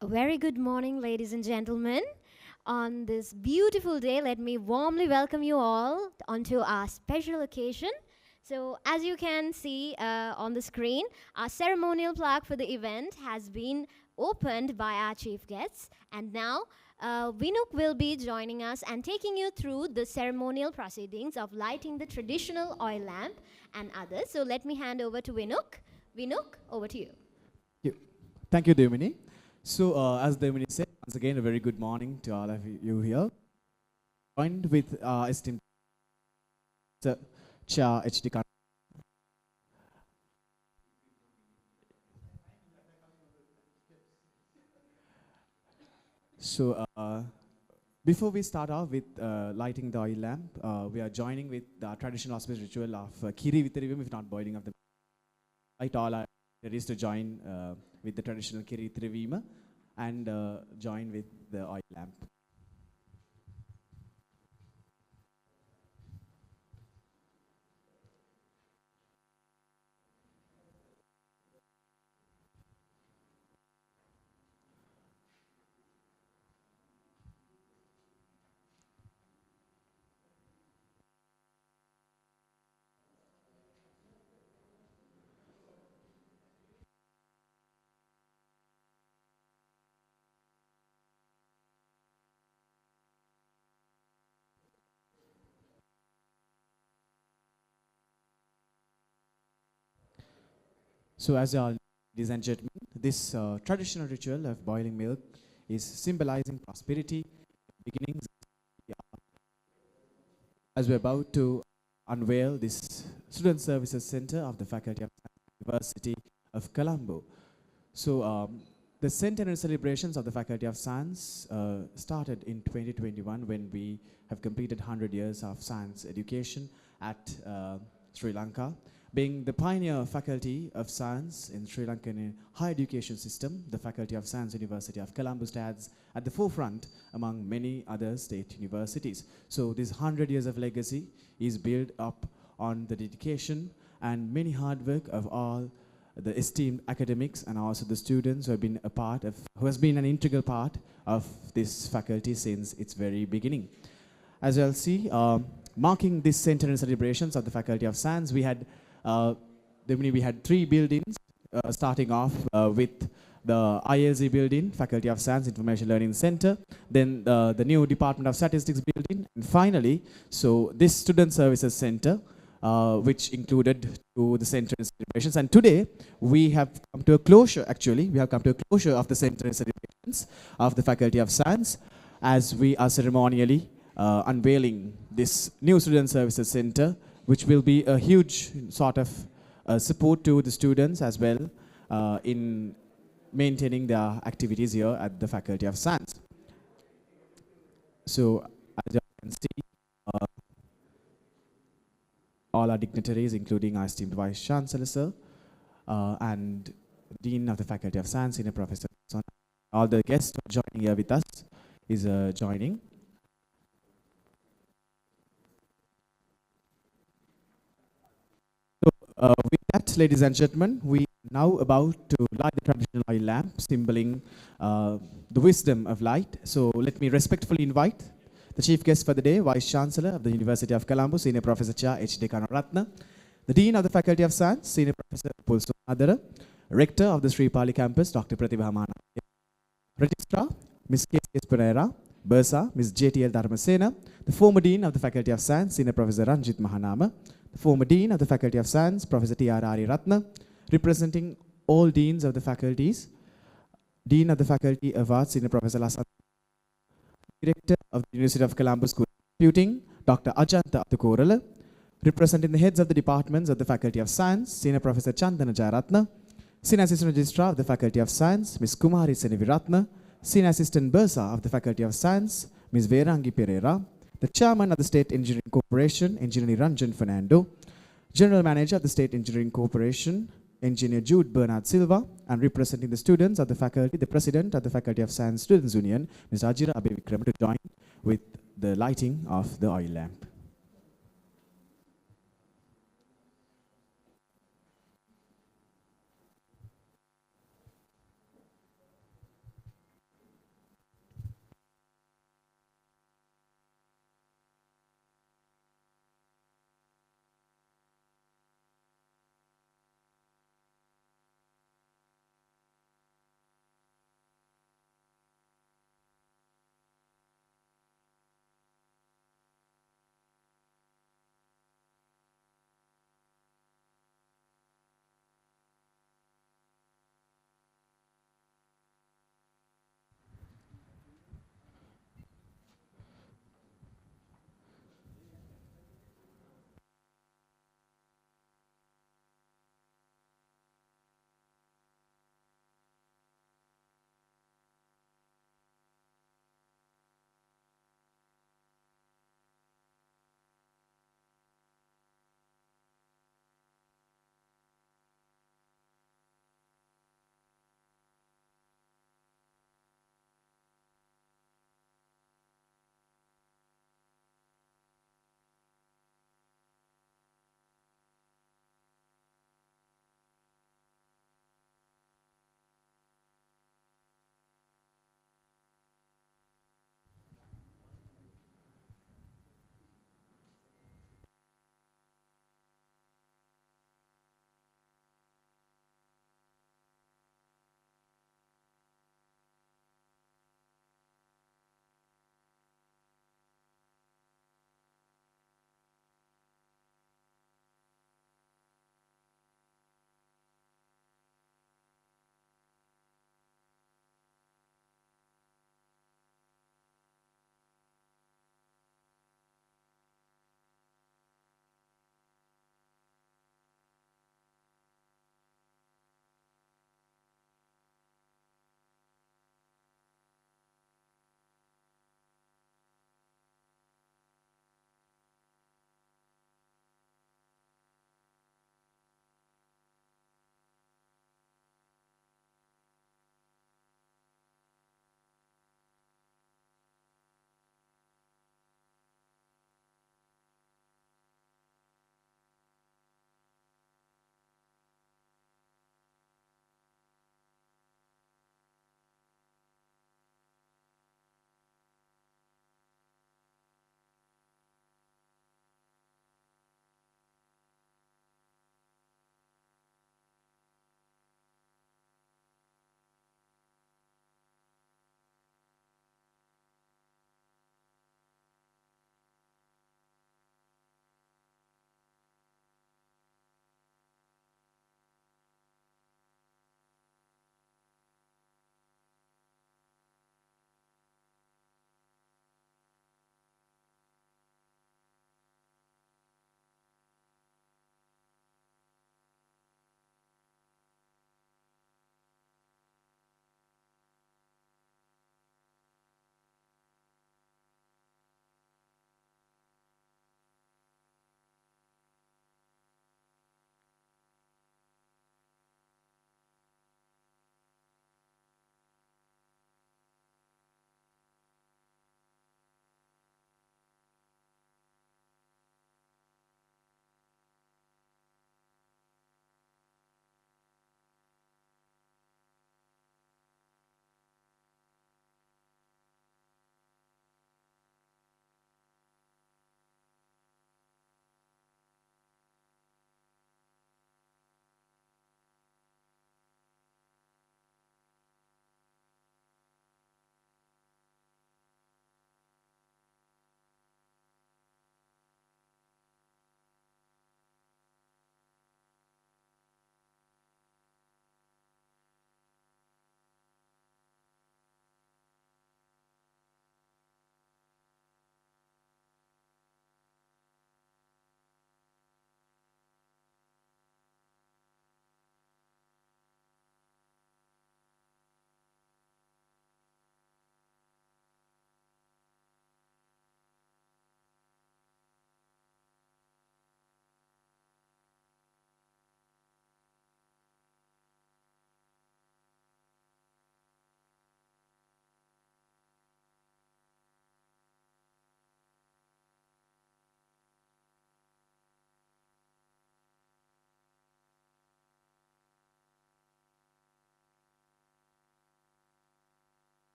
A very good morning, ladies and gentlemen. On this beautiful day, let me warmly welcome you all onto our special occasion. So, as you can see on the screen, our ceremonial plaque for the event has been opened by our chief guests, and now Vinuk will be joining us and taking you through the ceremonial proceedings of lighting the traditional oil lamp and others. So, let me hand over to Vinuk. Vinuk, over to you. You. Thank you, Devini. So, as Devini said, once again, a very good morning to all of you here. Joined with esteemed Sir Chair H.D. So, before we start off with lighting the oil lamp, we are joining with the traditional auspicious ritual of Kiri Vitharivim, if not boiling of the light. All are ready to join with the traditional Kiri Vitharivima and join with the oil lamp. So, as all ladies and gentlemen, this traditional ritual of boiling milk is symbolizing prosperity, beginnings. As we're about to unveil this Student Services Center of the Faculty of University of Colombo. So, the centenary celebrations of the Faculty of Science started in 2021 when we have completed 100 years of science education at Sri Lanka. Being the pioneer faculty of science in Sri Lankan higher education system, the Faculty of Science University of Colombo stands at the forefront among many other state universities. So this 100 years of legacy is built up on the dedication and many hard work of all the esteemed academics and also the students who have been a part of, who has been an integral part of this faculty since its very beginning. As you'll see, marking this centenary celebrations of the Faculty of Science, we had three buildings, starting off with the ILZ building, Faculty of Science Information Learning Center, then the new Department of Statistics building, and finally, so this Student Services Center, which included to the centenary celebrations. And today, we have come to a closure, actually, we have come to a closure of the centenary celebrations of the Faculty of Science, as we are ceremonially unveiling this new Student Services Center, which will be a huge sort of support to the students as well in maintaining their activities here at the Faculty of Science. So, as you can see, all our dignitaries, including our esteemed Vice Chancellor, sir, and Dean of the Faculty of Science, Senior Professor, all the guests joining here with us is joining. With that, ladies and gentlemen, we are now about to light the traditional oil lamp, symboling the wisdom of light. So let me respectfully invite the chief guest for the day, Vice Chancellor of the University of Colombo, Senior Professor Cha H.D. Kanaratna, the Dean of the Faculty of Science, Senior Professor Pulso Adara, Rector of the Sri Pali Campus, Dr. Pratibha Mana, Registrar, Ms. K.S. Pereira, Bursa, Ms. J.T.L. Dharmasena, the former Dean of the Faculty of Science, Senior Professor Ranjit Mahanama, the former Dean of the Faculty of Science, Professor T.R. Ari Ratna, representing all Deans of the faculties, Dean of the Faculty of Arts, Senior Professor Lasan, Director of the University of Colombo School of Computing, Dr. Ajanta Atukorala, representing the heads of the departments of the Faculty of Science, Senior Professor Chandana Jayaratna, Senior Assistant Registrar of the Faculty of Science, Ms. Kumari Seneviratna, Senior Assistant Bursa of the Faculty of Science, Ms. Verangi Pereira, the Chairman of the State Engineering Corporation, Engineer Ranjan Fernando, General Manager of the State Engineering Corporation, Engineer Jude Bernard Silva, and representing the students of the faculty, the President of the Faculty of Science Students Union, Ms. Ajira Abevikram, to join with the lighting of the oil lamp.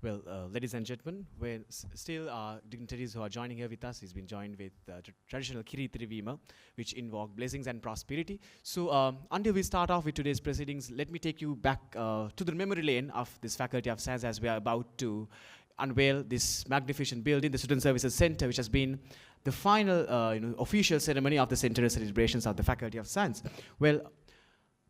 Well, ladies and gentlemen, we're still dignitaries who are joining here with us. He's been joined with traditional Kiri Trivima, which invoke blessings and prosperity. So until we start off with today's proceedings, let me take you back to the memory lane of this Faculty of Science as we are about to unveil this magnificent building, the Student Services Center, which has been the final official ceremony of the centenary celebrations of the Faculty of Science. Well,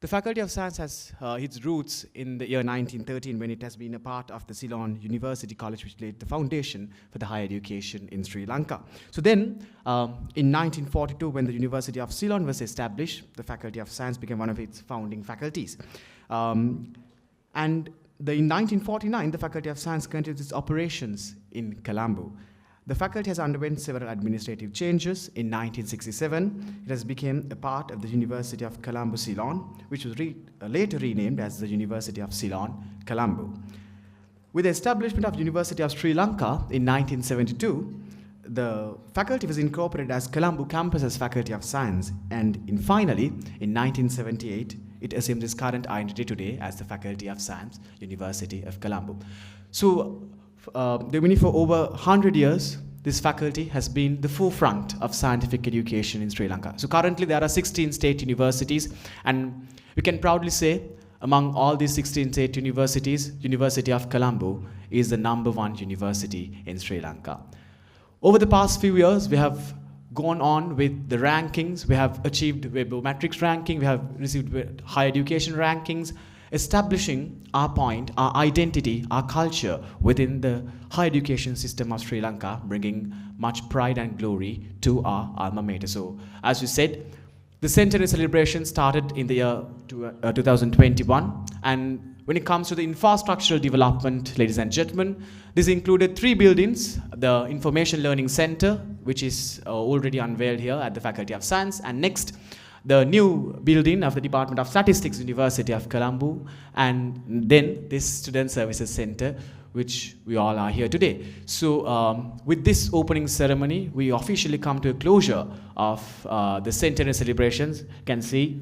the Faculty of Science has its roots in the year 1913 when it has been a part of the Ceylon University College, which laid the foundation for the higher education in Sri Lanka. So then, in 1942, when the University of Ceylon was established, the Faculty of Science became one of its founding faculties. And in 1949, the Faculty of Science continued its operations in Colombo. The faculty has underwent several administrative changes. In 1967, it has become a part of the University of Colombo Ceylon, which was later renamed as the University of Ceylon, Colombo. With the establishment of University of Sri Lanka in 1972, the faculty was incorporated as Colombo campus as Faculty of Science, and finally, in 1978, it assumed its current identity today as the Faculty of Science, University of Colombo. So, for over 100 years, this faculty has been the forefront of scientific education in Sri Lanka. So currently there are 16 state universities, and we can proudly say among all these 16 state universities, University of Colombo is the #1 university in Sri Lanka. Over the past few years, we have gone on with the rankings. We have achieved Webometrics ranking, we have received higher education rankings, establishing our point, our identity, our culture within the higher education system of Sri Lanka, bringing much pride and glory to our alma mater. So, as we said, the centenary celebration started in the year 2021, and when it comes to the infrastructural development, ladies and gentlemen, this included 3 buildings: the Information Learning Center, which is already unveiled here at the Faculty of Science, and next, the new building of the Department of Statistics, University of Colombo, and then this Student Services Center, which we all are here today. So with this opening ceremony, we officially come to a closure of the centenary celebrations. You can see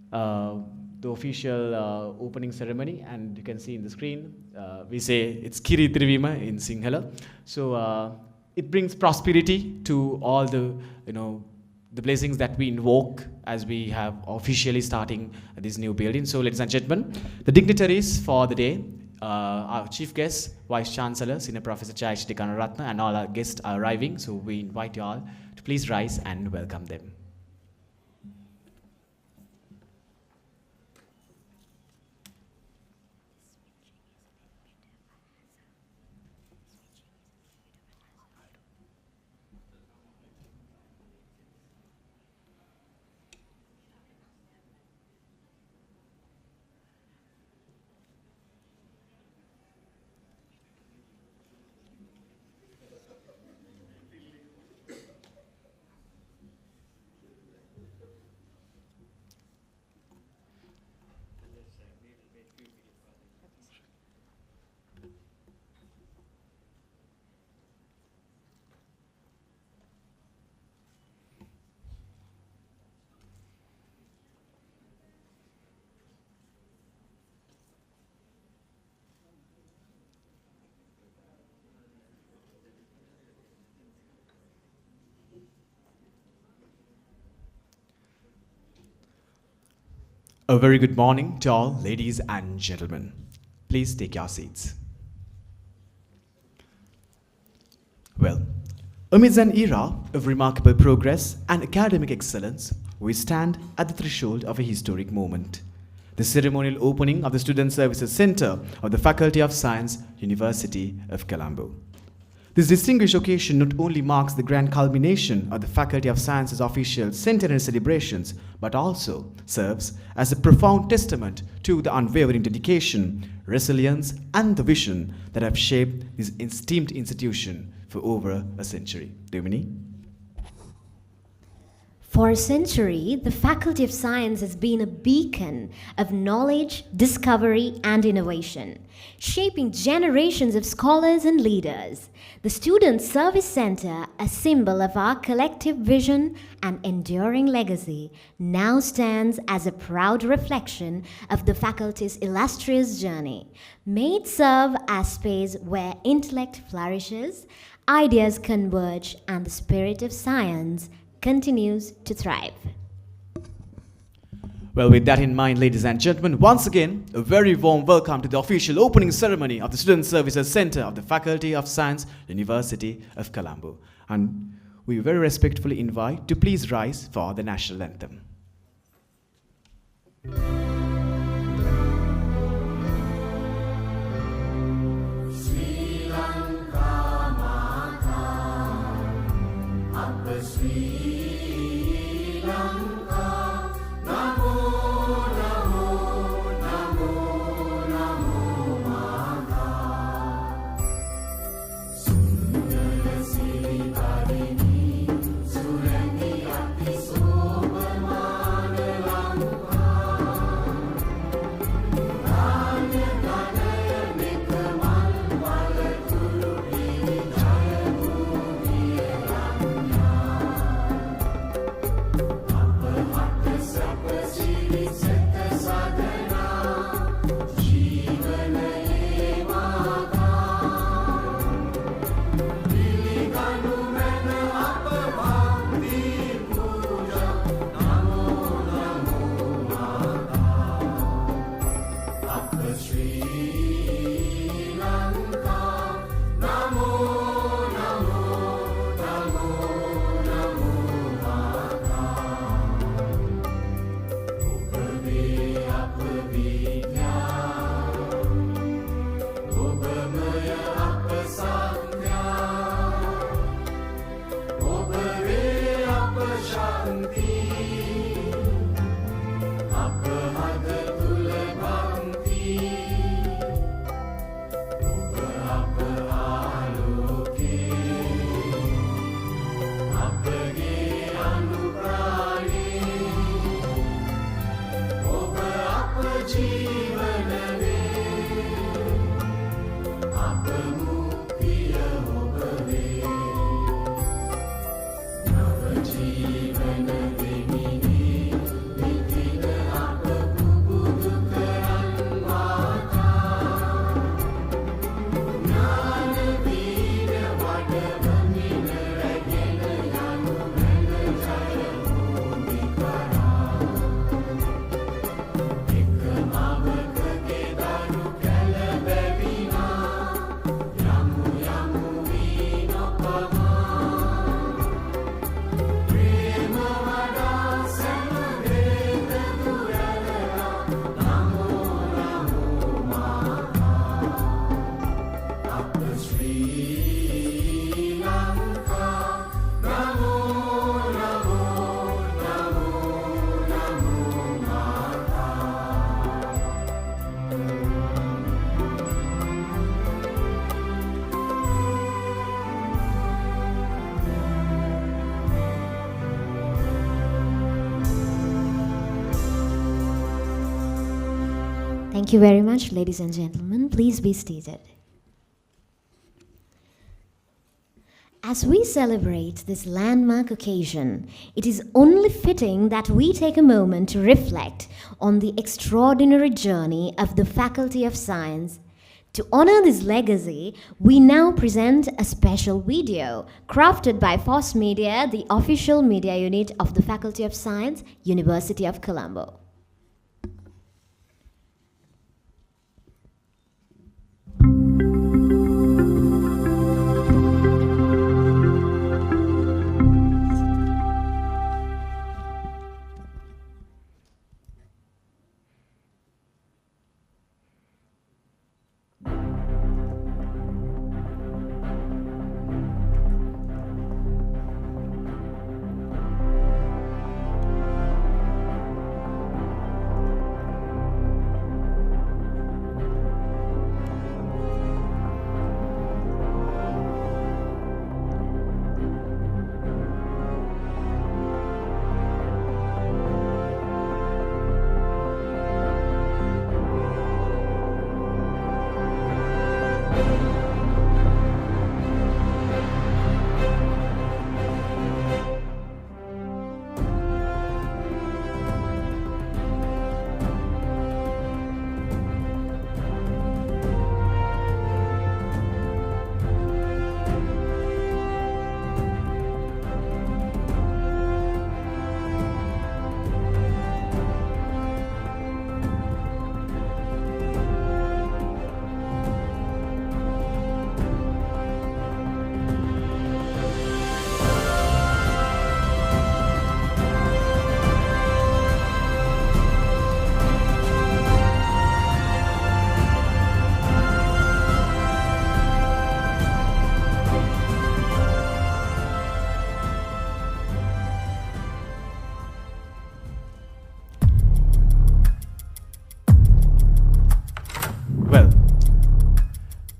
the official opening ceremony, and you can see in the screen, we say it's Kiri Trivima in Sinhala. So it brings prosperity to all the, the blessings that we invoke as we have officially starting this new building. So, ladies and gentlemen, the dignitaries for the day, our chief guest, Vice Chancellor, Senior Professor Jayashree Karunaratne, and all our guests are arriving. So, we invite you all to please rise and welcome them. A very good morning to all, ladies and gentlemen. Please take your seats. Well, amidst an era of remarkable progress and academic excellence, we stand at the threshold of a historic moment: the ceremonial opening of the Student Services Center of the Faculty of Science, University of Colombo. This distinguished occasion not only marks the grand culmination of the Faculty of Science's official centenary celebrations, but also serves as a profound testament to the unwavering dedication, resilience, and the vision that have shaped this esteemed institution for over a century. Domini? For a century, the Faculty of Science has been a beacon of knowledge, discovery, and innovation, shaping generations of scholars and leaders. The Student Service Center, a symbol of our collective vision and enduring legacy, now stands as a proud reflection of the faculty's illustrious journey. May it serve as space where intellect flourishes, ideas converge, and the spirit of science continues to thrive. Well, with that in mind, ladies and gentlemen, once again, a very warm welcome to the official opening ceremony of the Student Services Center of the Faculty of Science, University of Colombo. And we very respectfully invite to please rise for the national anthem. Thank you very much, ladies and gentlemen. Please be seated. As we celebrate this landmark occasion, it is only fitting that we take a moment to reflect on the extraordinary journey of the Faculty of Science. To honor this legacy, we now present a special video crafted by FOSS Media, the official media unit of the Faculty of Science, University of Colombo.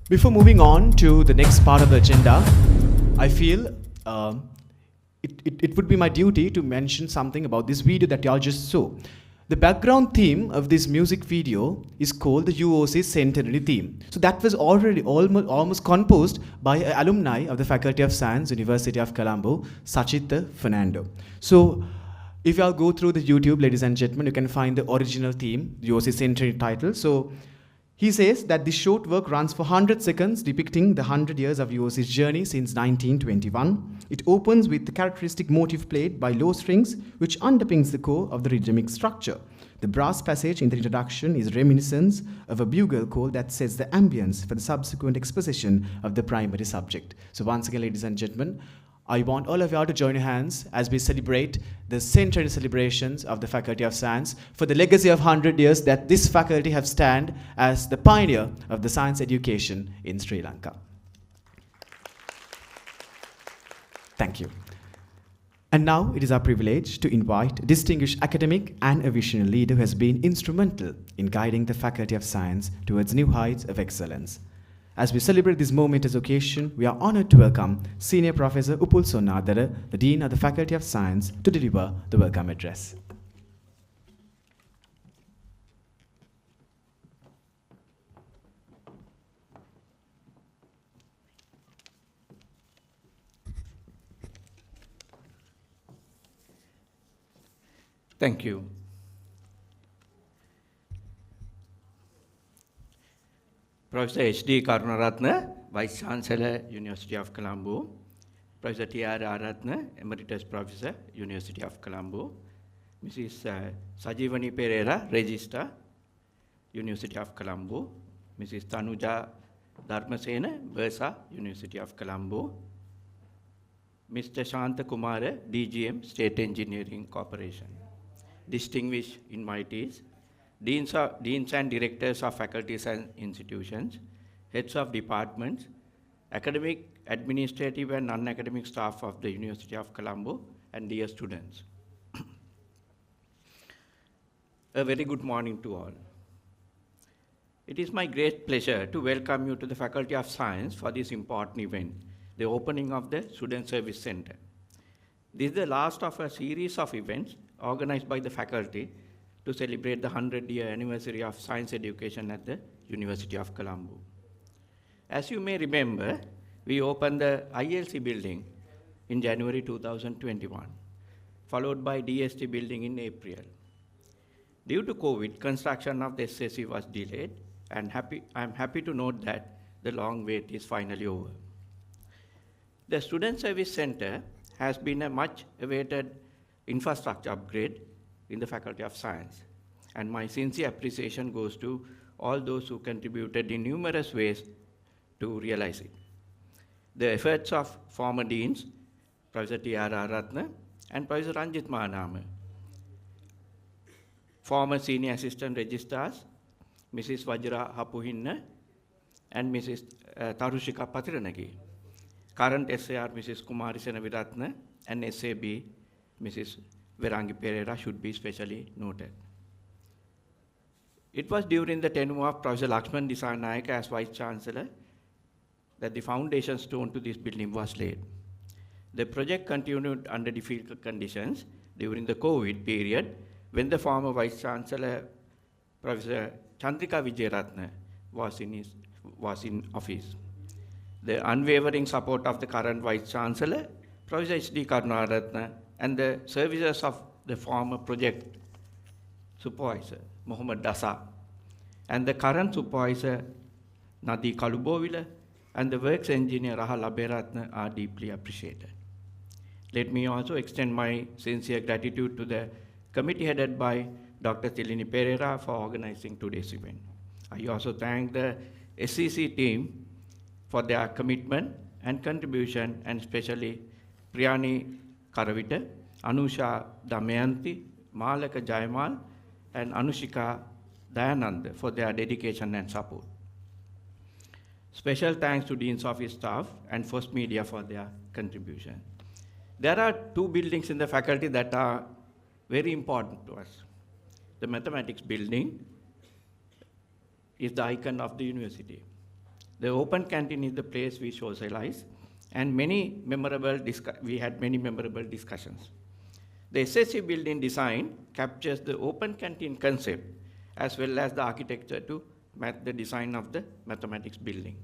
Before moving on to the next part of the agenda, I feel it would be my duty to mention something about this video that y'all just saw. The background theme of this music video is called the UOC Centenary theme. So that was already almost composed by an alumni of the Faculty of Science, University of Colombo, Sachitha Fernando. So if y'all go through the YouTube, ladies and gentlemen, you can find the original theme, UOC Centenary title. So he says that this short work runs for 100 seconds, depicting the 100 years of UOC's journey since 1921. It opens with the characteristic motif played by low strings, which underpins the core of the rhythmic structure. The brass passage in the introduction is reminiscent of a bugle call that sets the ambience for the subsequent exposition of the primary subject. So once again, ladies and gentlemen, I want all of y'all to join your hands as we celebrate the centenary celebrations of the Faculty of Science for the legacy of 100 years that this faculty have stand as the pioneer of the science education in Sri Lanka. Thank you. And now it is our privilege to invite a distinguished academic and a visionary leader who has been instrumental in guiding the Faculty of Science towards new heights of excellence. As we celebrate this momentous occasion, we are honored to welcome Senior Professor Upul Sonnadara, the Dean of the Faculty of Science, to deliver the welcome address. Thank you. Professor H.D. Karunaratne, Vice Chancellor, University of Colombo. Professor T.R. Aratne, Emeritus Professor, University of Colombo. Mrs. Sajivani Pereira, Registrar, University of Colombo. Mrs. Tanuja Dharmasena, Bursa, University of Colombo. Mr. Shanta Kumara, DGM, State Engineering Corporation. Distinguished invitees, deans and directors of faculties and institutions, heads of departments, academic, administrative and non-academic staff of the University of Colombo, and dear students. A very good morning to all. It is my great pleasure to welcome you to the Faculty of Science for this important event, the opening of the Student Service Center. This is the last of a series of events organized by the faculty to celebrate the 100-year anniversary of science education at the University of Colombo. As you may remember, we opened the ILC building in January 2021, followed by DST building in April. Due to COVID, construction of the SSC was delayed, and I'm happy to note that the long wait is finally over. The Student Service Center has been a much awaited infrastructure upgrade in the Faculty of Science, and my sincere appreciation goes to all those who contributed in numerous ways to realize it. The efforts of former deans, Professor T.R. Ratna and Professor Ranjit Mahanama, former senior assistant registrars, Mrs. Vajra Hapuhinna and Mrs. Tarushika Patiranagi, current SAR Mrs. Kumari Senaviratna and SAB Mrs. Verangi Pereira should be specially noted. It was during the tenure of Professor Lakshman Dissanayake as Vice Chancellor that the foundation stone to this building was laid. The project continued under difficult conditions during the COVID period when the former Vice Chancellor, Professor Chandrika Vijayaratne, was in office. The unwavering support of the current Vice Chancellor, Professor H.D. Karunaratne, and the services of the former project supervisor, Mohammad Dasa, and the current supervisor, Nadi Kalubovila, and the works engineer, Rahal Aberatne, are deeply appreciated. Let me also extend my sincere gratitude to the committee headed by Dr. Tilini Pereira for organizing today's event. I also thank the SCC team for their commitment and contribution, and especially Priyani Karavita, Anusha Damayanti, Malaka Jayamal, and Anushika Dayanand for their dedication and support. Special thanks to Dean's Office staff and First Media for their contribution. There are two buildings in the faculty that are very important to us. The mathematics building is the icon of the university. The open canteen is the place we socialize, and we had many memorable discussions. The SSC building design captures the open canteen concept as well as the architecture to match the design of the mathematics building.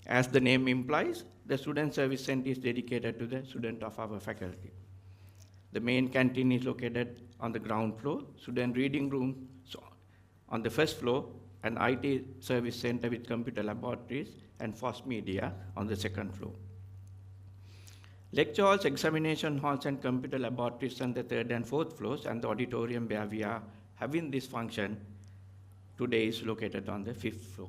As the name implies, the Student Service Center is dedicated to the student of our faculty. The main canteen is located on the ground floor, student reading room on the first floor, an IT service center with computer laboratories and FOSS media on the second floor. Lecture halls, examination halls, and computer laboratories on the third and fourth floors, and the auditorium where we are having this function today is located on the fifth floor.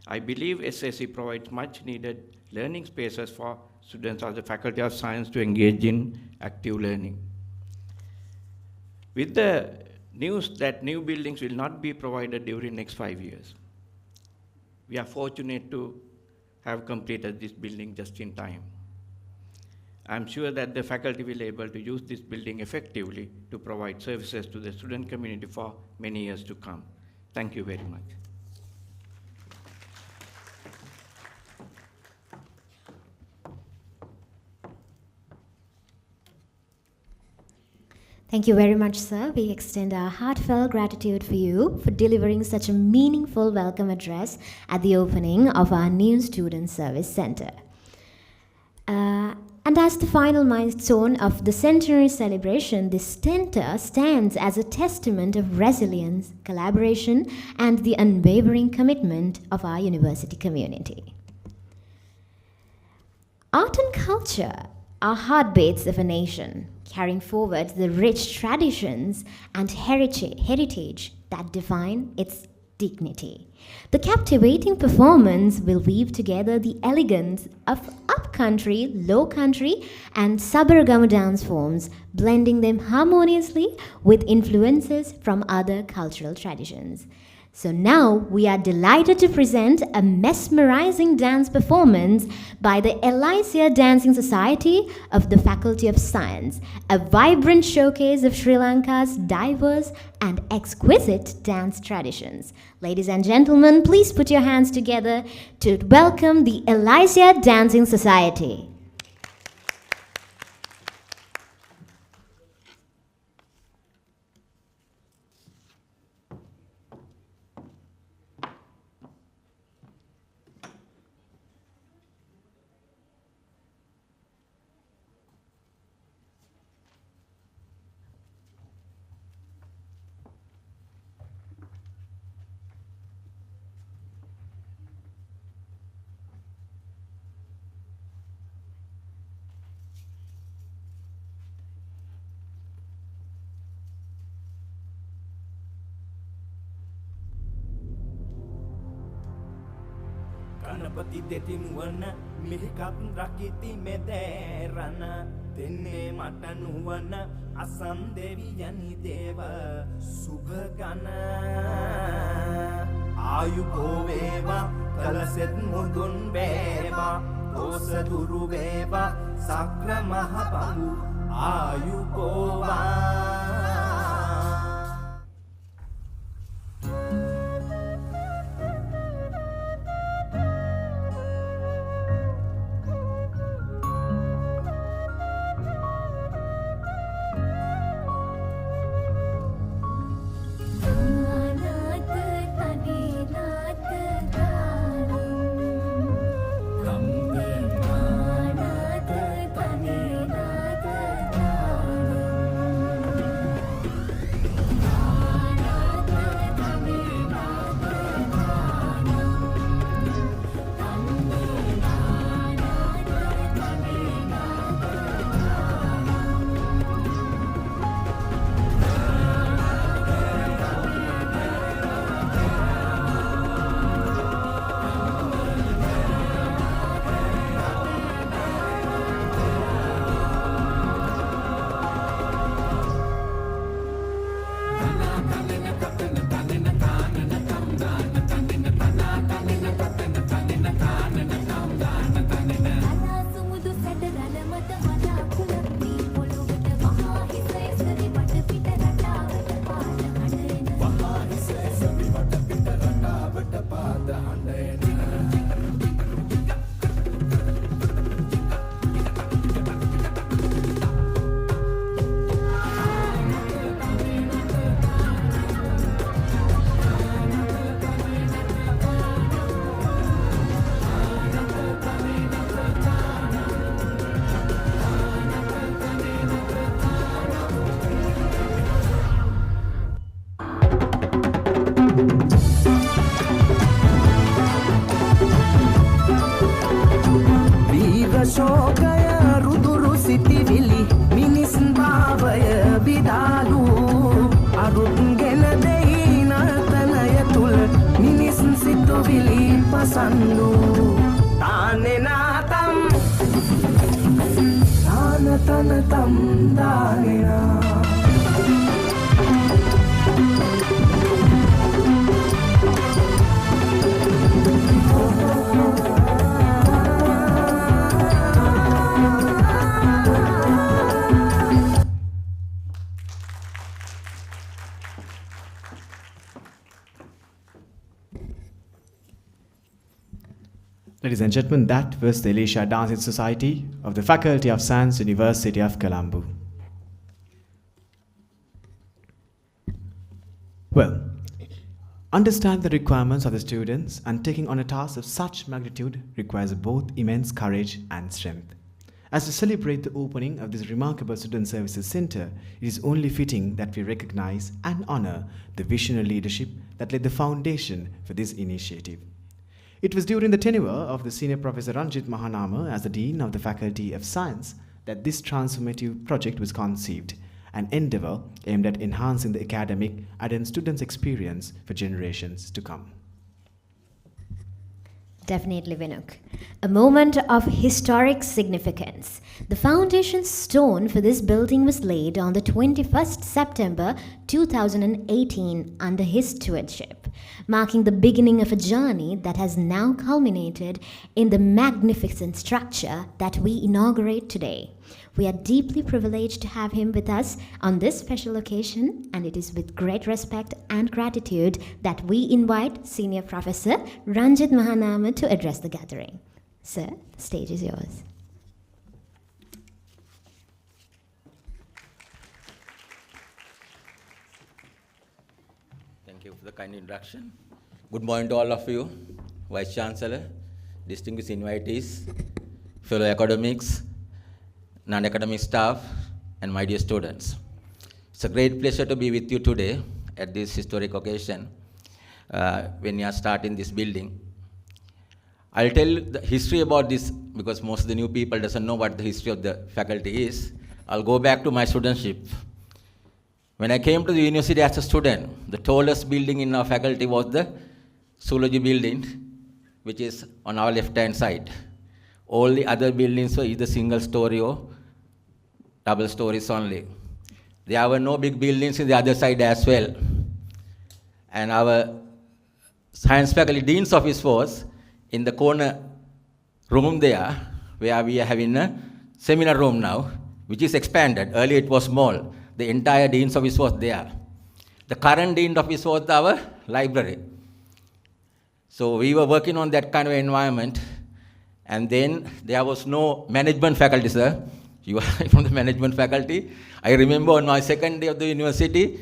I believe SSC provides much needed learning spaces for students of the Faculty of Science to engage in active learning. With the news that new buildings will not be provided during next 5 years, we are fortunate to have completed this building just in time. I'm sure that the faculty will be able to use this building effectively to provide services to the student community for many years to come. Thank you very much. Thank you very much, sir. We extend our heartfelt gratitude for you for delivering such a meaningful welcome address at the opening of our new Student Service Center. And as the final milestone of the centenary celebration, this center stands as a testament of resilience, collaboration, and the unwavering commitment of our university community. Art and culture are heartbeats of a nation, carrying forward the rich traditions and heritage that define its dignity. The captivating performance will weave together the elegance of up-country, low-country, and suburban dance forms, blending them harmoniously with influences from other cultural traditions. So now we are delighted to present a mesmerizing dance performance by the Elysia Dancing Society of the Faculty of Science, a vibrant showcase of Sri Lanka's diverse and exquisite dance traditions. Ladies and gentlemen, please put your hands together to welcome the Elysia Dancing Society. ගණපති දෙතිනුවන මිහිකත් රකිති මෙදෑරන දෙන්නේ මට නුවන අසම් දෙවියනි දේව සුභගන ආයුබෝ වේවා කලසෙත් මුදුන් වේවා දෝස දුරු වේවා සක්‍ර මහ බඹු ආයුබෝවා Filipasandu Tanenatam Tanatanatam Danena Ladies and gentlemen, that was the Elisha Dancing Society of the Faculty of Science, University of Colombo. Well, understand the requirements of the students, and taking on a task of such magnitude requires both immense courage and strength. As we celebrate the opening of this remarkable Student Services Center, it is only fitting that we recognize and honor the visionary leadership that laid the foundation for this initiative. It was during the tenure of the Senior Professor Ranjit Mahanama as the Dean of the Faculty of Science that this transformative project was conceived, an endeavor aimed at enhancing the academic and students' experience for generations to come. Definitely, Vinuk. A moment of historic significance. The foundation stone for this building was laid on the 21st September 2018 under his stewardship, marking the beginning of a journey that has now culminated in the magnificent structure that we inaugurate today. We are deeply privileged to have him with us on this special occasion, and it is with great respect and gratitude that we invite Senior Professor Ranjit Mahanama to address the gathering. Sir, the stage is yours. Thank you for the kind introduction. Good morning to all of you, Vice Chancellor, distinguished invitees, fellow academics, non-academic staff, and my dear students. It's a great pleasure to be with you today at this historic occasion when we are starting this building. I'll tell you the history about this because most of the new people doesn't know what the history of the faculty is. I'll go back to my studentship. When I came to the university as a student, the tallest building in our faculty was the zoology building, which is on our left-hand side. All the other buildings were either single story or double stories only. There were no big buildings in the other side as well. And our science faculty dean's office was in the corner room there, where we are having a seminar room now, which is expanded. Earlier it was small. The entire dean's office was there. The current dean's office was our library. So we were working on that kind of environment. And then there was no management faculty, sir. You are from the management faculty. I remember on my second day of the university,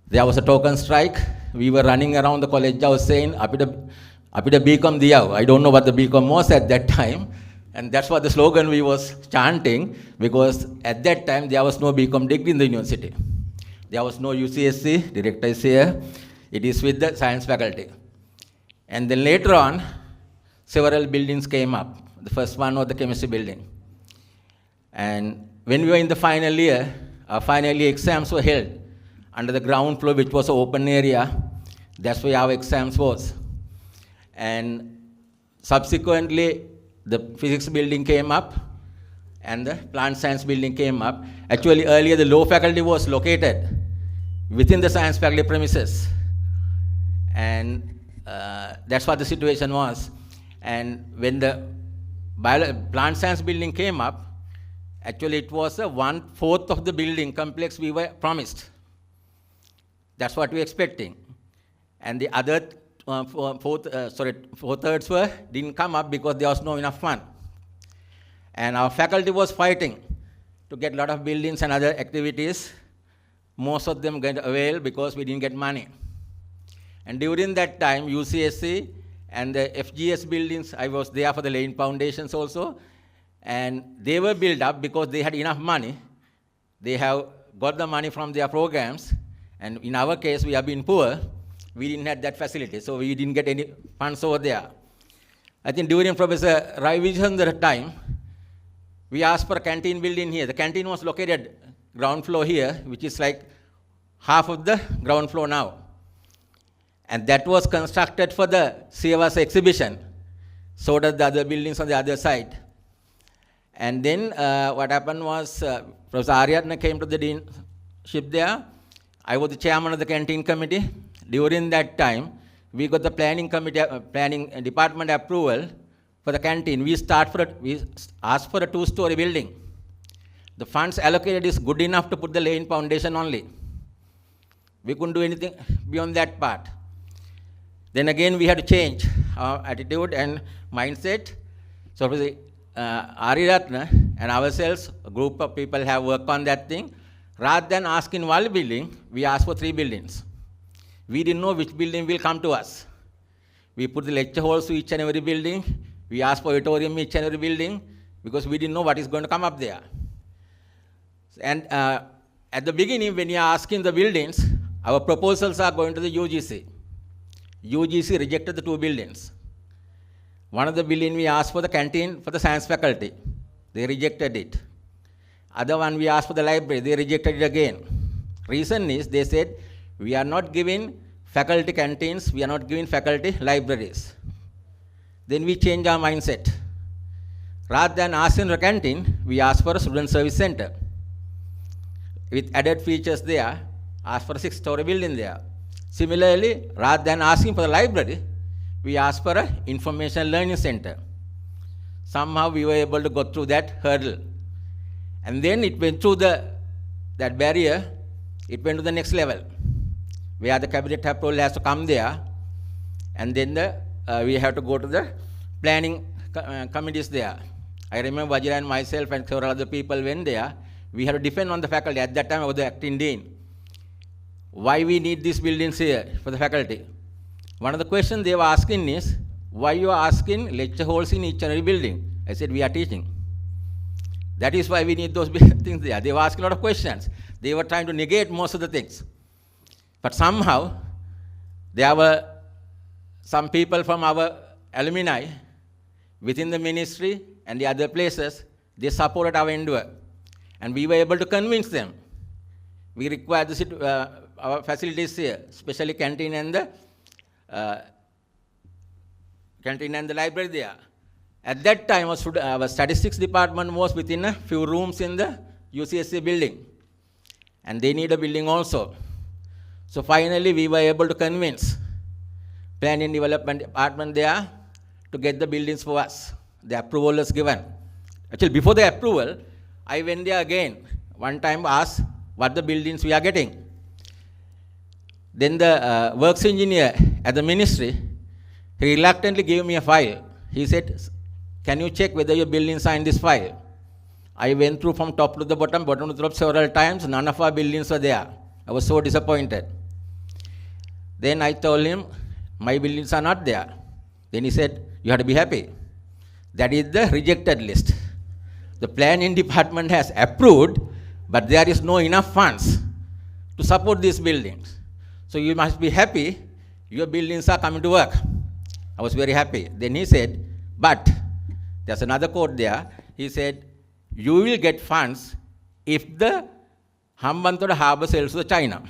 there was a token strike. We were running around the college house saying, Apita BCom diyaw. I don't know what the BCom was at that time. And that's what the slogan we was chanting, because at that time there was no BCom degree in the university. There was no UCSC, director is here. It is with the science faculty. And then later on, several buildings came up. The first one was the chemistry building. And when we were in the final year, our final year exams were held under the ground floor, which was an open area. That's where our exams was. And subsequently, the physics building came up and the plant science building came up. Actually, earlier the law faculty was located within the science faculty premises. And that's what the situation was. And when the plant science building came up, actually it was a 1/4 of the building complex we were promised. That's what we were expecting. And the other 4/3 didn't come up because there was no enough fund. And our faculty was fighting to get a lot of buildings and other activities. Most of them got avail because we didn't get money. And during that time, UCSC and the FGS buildings, I was there for the laying foundations also, and they were built up because they had enough money. They have got the money from their programs, and in our case, we have been poor. We didn't have that facility, so we didn't get any funds over there. I think during Professor Rai Vijayan's time, we asked for a canteen building here. The canteen was located ground floor here, which is like half of the ground floor now. And that was constructed for the Siavasa exhibition. So does the other buildings on the other side. And then what happened was Professor Aryatna came to the deanship there. I was the chairman of the canteen committee. During that time, we got the planning department approval for the canteen. We asked for a 2-story building. The funds allocated is good enough to put the laying foundation only. We couldn't do anything beyond that part. Then again, we had to change our attitude and mindset. So Ariratna and ourselves, a group of people have worked on that thing. Rather than asking one building, we asked for 3 buildings. We didn't know which building will come to us. We put the lecture halls to each and every building. We asked for auditorium each and every building because we didn't know what is going to come up there. And at the beginning, when you are asking the buildings, our proposals are going to the UGC. UGC rejected the 2 buildings. One of the buildings we asked for the canteen for the science faculty. They rejected it. Other one we asked for the library. They rejected it again. Reason is they said, we are not giving faculty canteens. We are not giving faculty libraries. Then we changed our mindset. Rather than asking for a canteen, we asked for a student service center. With added features there, asked for a 6-story building there. Similarly, rather than asking for the library, we asked for an information learning center. Somehow we were able to go through that hurdle. And then it went through that barrier, it went to the next level, where the cabinet approval has to come there, and then we have to go to the planning committees there. I remember Vajra and myself and several other people went there. We had to defend on the faculty. At that time, I was the acting dean. Why we need these buildings here for the faculty? One of the questions they were asking is, why you are asking lecture halls in each and every building? I said, we are teaching. That is why we need those things there. They were asking a lot of questions. They were trying to negate most of the things. But somehow, there were some people from our alumni within the ministry and the other places, they supported our endeavor. And we were able to convince them. We require our facilities here, especially canteen and the library there. At that time, our statistics department was within a few rooms in the UCSC building. And they need a building also. So finally, we were able to convince planning development department there to get the buildings for us. The approval was given. Actually, before the approval, I went there again. One time asked what the buildings we are getting. Then the works engineer at the ministry, he reluctantly gave me a file. He said, can you check whether your buildings are in this file? I went through from top to the bottom to the top several times. None of our buildings were there. I was so disappointed. Then I told him, my buildings are not there. Then he said, you have to be happy. That is the rejected list. The planning department has approved, but there is no enough funds to support these buildings. So you must be happy, your buildings are coming to work. I was very happy. Then he said, but there's another quote there. He said, you will get funds if the Hambantota harbor sells to China.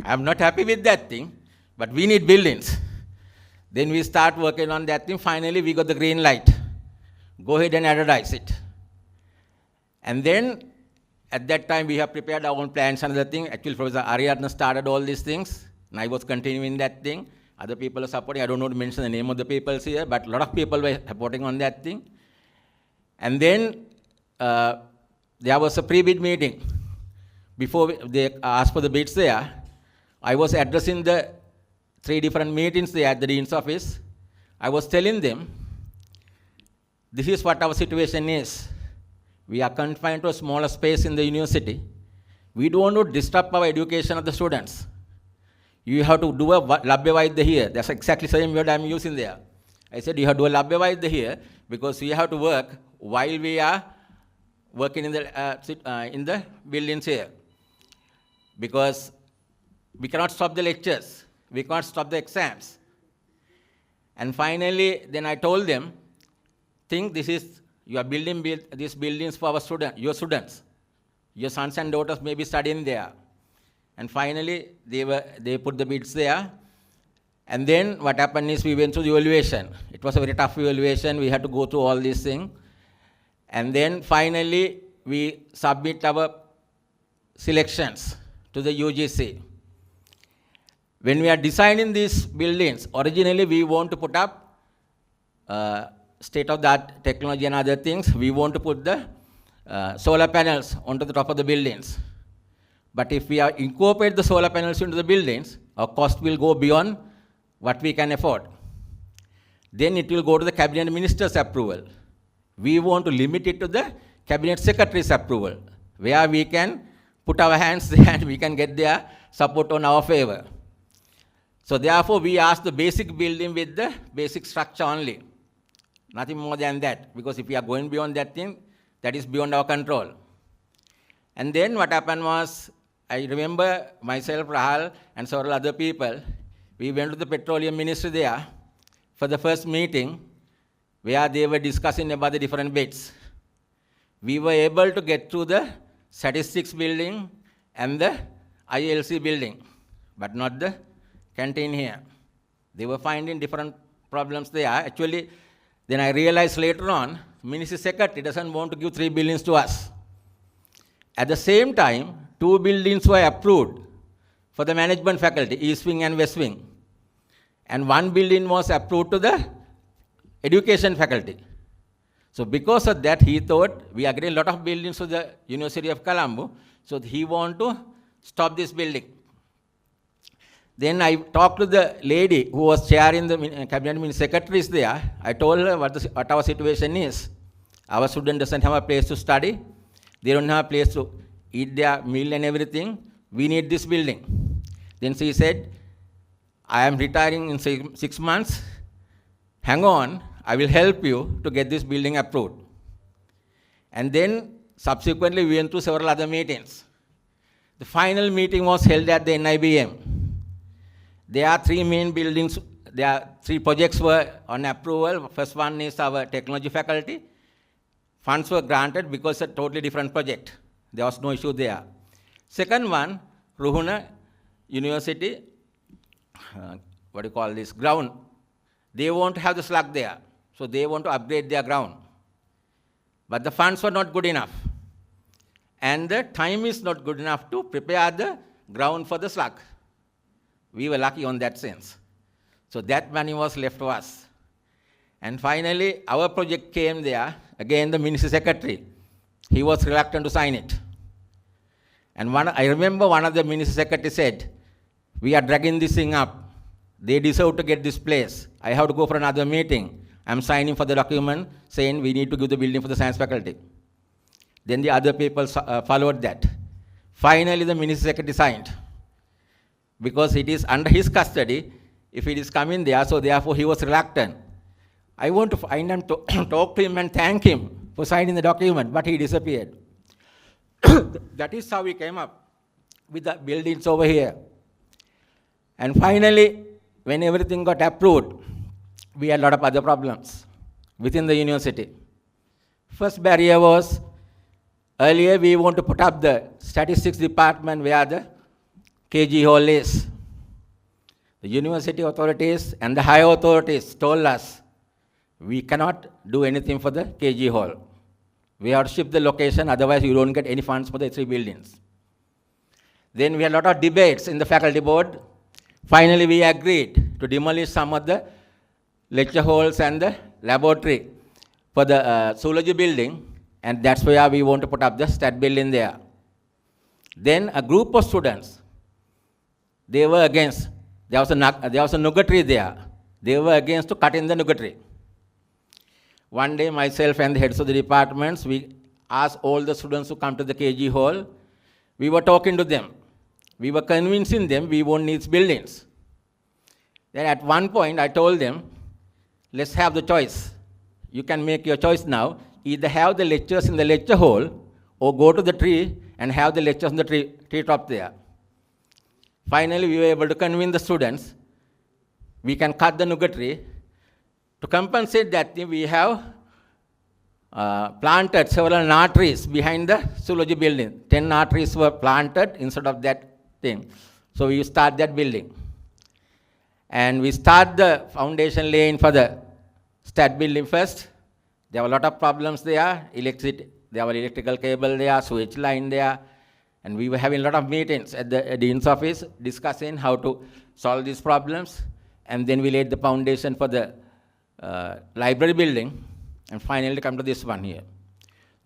I'm not happy with that thing, but we need buildings. Then we start working on that thing. Finally, we got the green light. Go ahead and advertise it. And then, at that time, we have prepared our own plans and other thing. Actually, Professor Aryatna started all these things, and I was continuing that thing. Other people are supporting. I don't know to mention the name of the people here, but a lot of people were supporting on that thing. And then, there was a pre-bid meeting. Before they asked for the bids there, I was addressing the 3 different meetings there at the Dean's office. I was telling them, this is what our situation is. We are confined to a smaller space in the university. We don't want to disrupt our education of the students. You have to do a Labhya Vaidya here. That's exactly the same word I'm using there. I said, you have to do a Labhya Vaidya here because we have to work while we are working in the buildings here. Because we cannot stop the lectures. We can't stop the exams. And finally, then I told them, think you are building these buildings for your students. Your sons and daughters may be studying there. And finally, they put the bids there. And then what happened is we went through the evaluation. It was a very tough evaluation. We had to go through all these things. And then finally, we submit our selections to the UGC. When we are designing these buildings, originally we want to put up state-of-the-art technology and other things. We want to put the solar panels onto the top of the buildings. But if we incorporate the solar panels into the buildings, our cost will go beyond what we can afford. Then it will go to the cabinet minister's approval. We want to limit it to the cabinet secretary's approval, where we can put our hands there and we can get their support on our favor. So therefore, we ask the basic building with the basic structure only. Nothing more than that, because if we are going beyond that thing, that is beyond our control. And then what happened was, I remember myself, Rahal, and several other people, we went to the petroleum ministry there for the first meeting, where they were discussing about the different bids. We were able to get through the statistics building and the ILC building, but not the canteen here. They were finding different problems there. Actually, then I realized later on, Ministry Secretary doesn't want to give 3 billions to us. At the same time, 2 buildings were approved for the management faculty, East Wing and West Wing. And 1 building was approved to the education faculty. So because of that, he thought we are getting a lot of buildings to the University of Colombo, so he wanted to stop this building. Then I talked to the lady who was chairing the cabinet minister secretaries there. I told her what our situation is. Our student doesn't have a place to study. They don't have a place to eat their meal and everything. We need this building. Then she said, I am retiring in 6 months. Hang on, I will help you to get this building approved. And then subsequently we went to several other meetings. The final meeting was held at the NIBM. There are 3 main buildings, there are 3 projects were on approval. First one is our technology faculty. Funds were granted because it's a totally different project. There was no issue there. Second one, Ruhuna University, ground. They want to have the slug there. So they want to upgrade their ground. But the funds were not good enough. And the time is not good enough to prepare the ground for the slug. We were lucky on that sense. So that money was left to us. And finally, our project came there. Again, the Ministry Secretary, he was reluctant to sign it. And I remember one of the Ministry Secretary said, we are dragging this thing up. They deserve to get this place. I have to go for another meeting. I'm signing for the document saying we need to give the building for the science faculty. Then the other people followed that. Finally, the Ministry Secretary signed. Because it is under his custody, if it is coming there, so therefore he was reluctant. I want to find him to talk to him and thank him for signing the document, but he disappeared. That is how we came up with the buildings over here. And finally, when everything got approved, we had a lot of other problems within the university. First barrier was, earlier we want to put up the statistics department where the KG hall is. The university authorities and the higher authorities told us, we cannot do anything for the KG hall. We have to shift the location, otherwise you don't get any funds for the 3 buildings. Then we had a lot of debates in the faculty board. Finally, we agreed to demolish some of the lecture halls and the laboratory for the zoology building, and that's where we want to put up the stat building there. Then a group of students, they were against. There was a nuggetry there. They were against to cut in the nuggetry. One day, myself and the heads of the departments, we asked all the students to come to the KG hall. We were talking to them. We were convincing them we won't need buildings. Then at one point, I told them, let's have the choice. You can make your choice now. Either have the lectures in the lecture hall or go to the tree and have the lectures on the tree top there. Finally, we were able to convince the students we can cut the nuggetry. To compensate that, we have planted several nut trees behind the zoology building. 10 nut trees were planted. Instead of that thing. So we start that building. And we start the foundation laying for the stat building first. There were a lot of problems there. There were electrical cable there, switch line there. And we were having a lot of meetings at the dean's office discussing how to solve these problems. And then we laid the foundation for the library building, and finally come to this one here.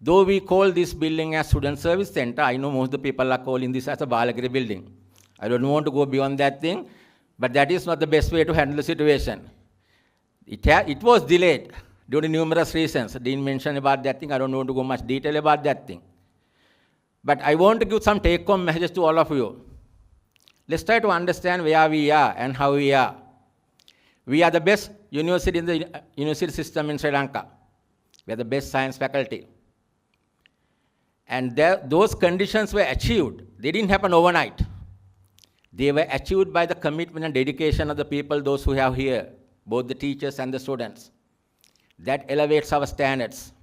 Though we call this building as Student Service Center, I know most of the people are calling this as a Balagiri building. I don't want to go beyond that thing, but that is not the best way to handle the situation. It was delayed due to numerous reasons. I didn't mention about that thing. I don't want to go much detail about that thing. But I want to give some take-home messages to all of you. Let's try to understand where we are and how we are. We are the best university in the university system in Sri Lanka. We are the best science faculty. And those conditions were achieved. They didn't happen overnight. They were achieved by the commitment and dedication of the people, those who have here, both the teachers and the students. That elevates our standards.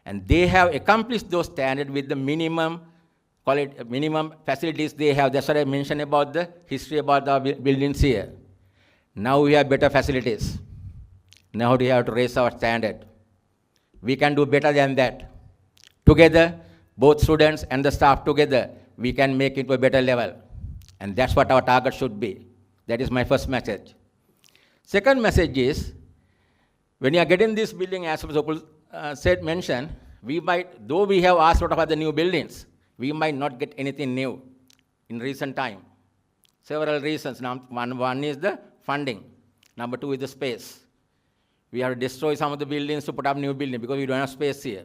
And they have accomplished those standards with the minimum facilities they have. That's what I mentioned about the history about our buildings here. Now we have better facilities. Now we have to raise our standard. We can do better than that. Together, both students and the staff together, we can make it to a better level. And that's what our target should be. That is my first message. Second message is, when you are getting this building, as Sopul mentioned, though we have asked a lot of other new buildings, we might not get anything new in recent time. Several reasons. One is the funding. Number two is the space. We have to destroy some of the buildings to put up new buildings because we don't have space here.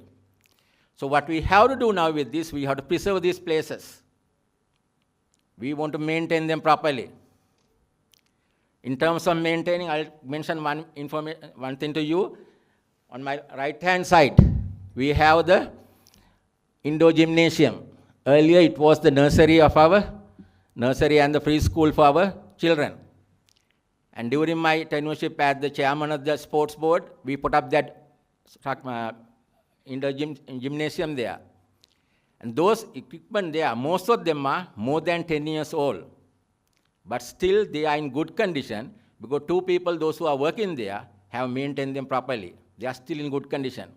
So what we have to do now with this, we have to preserve these places. We want to maintain them properly. In terms of maintaining, I'll mention one thing to you. On my right-hand side, we have the indoor gymnasium. Earlier, it was the nursery and the preschool for our children. And during my tenureship as the chairman of the sports board, we put up that indoor gymnasium there. And those equipment there, most of them are more than 10 years old. But still, they are in good condition because two people, those who are working there, have maintained them properly. They are still in good condition.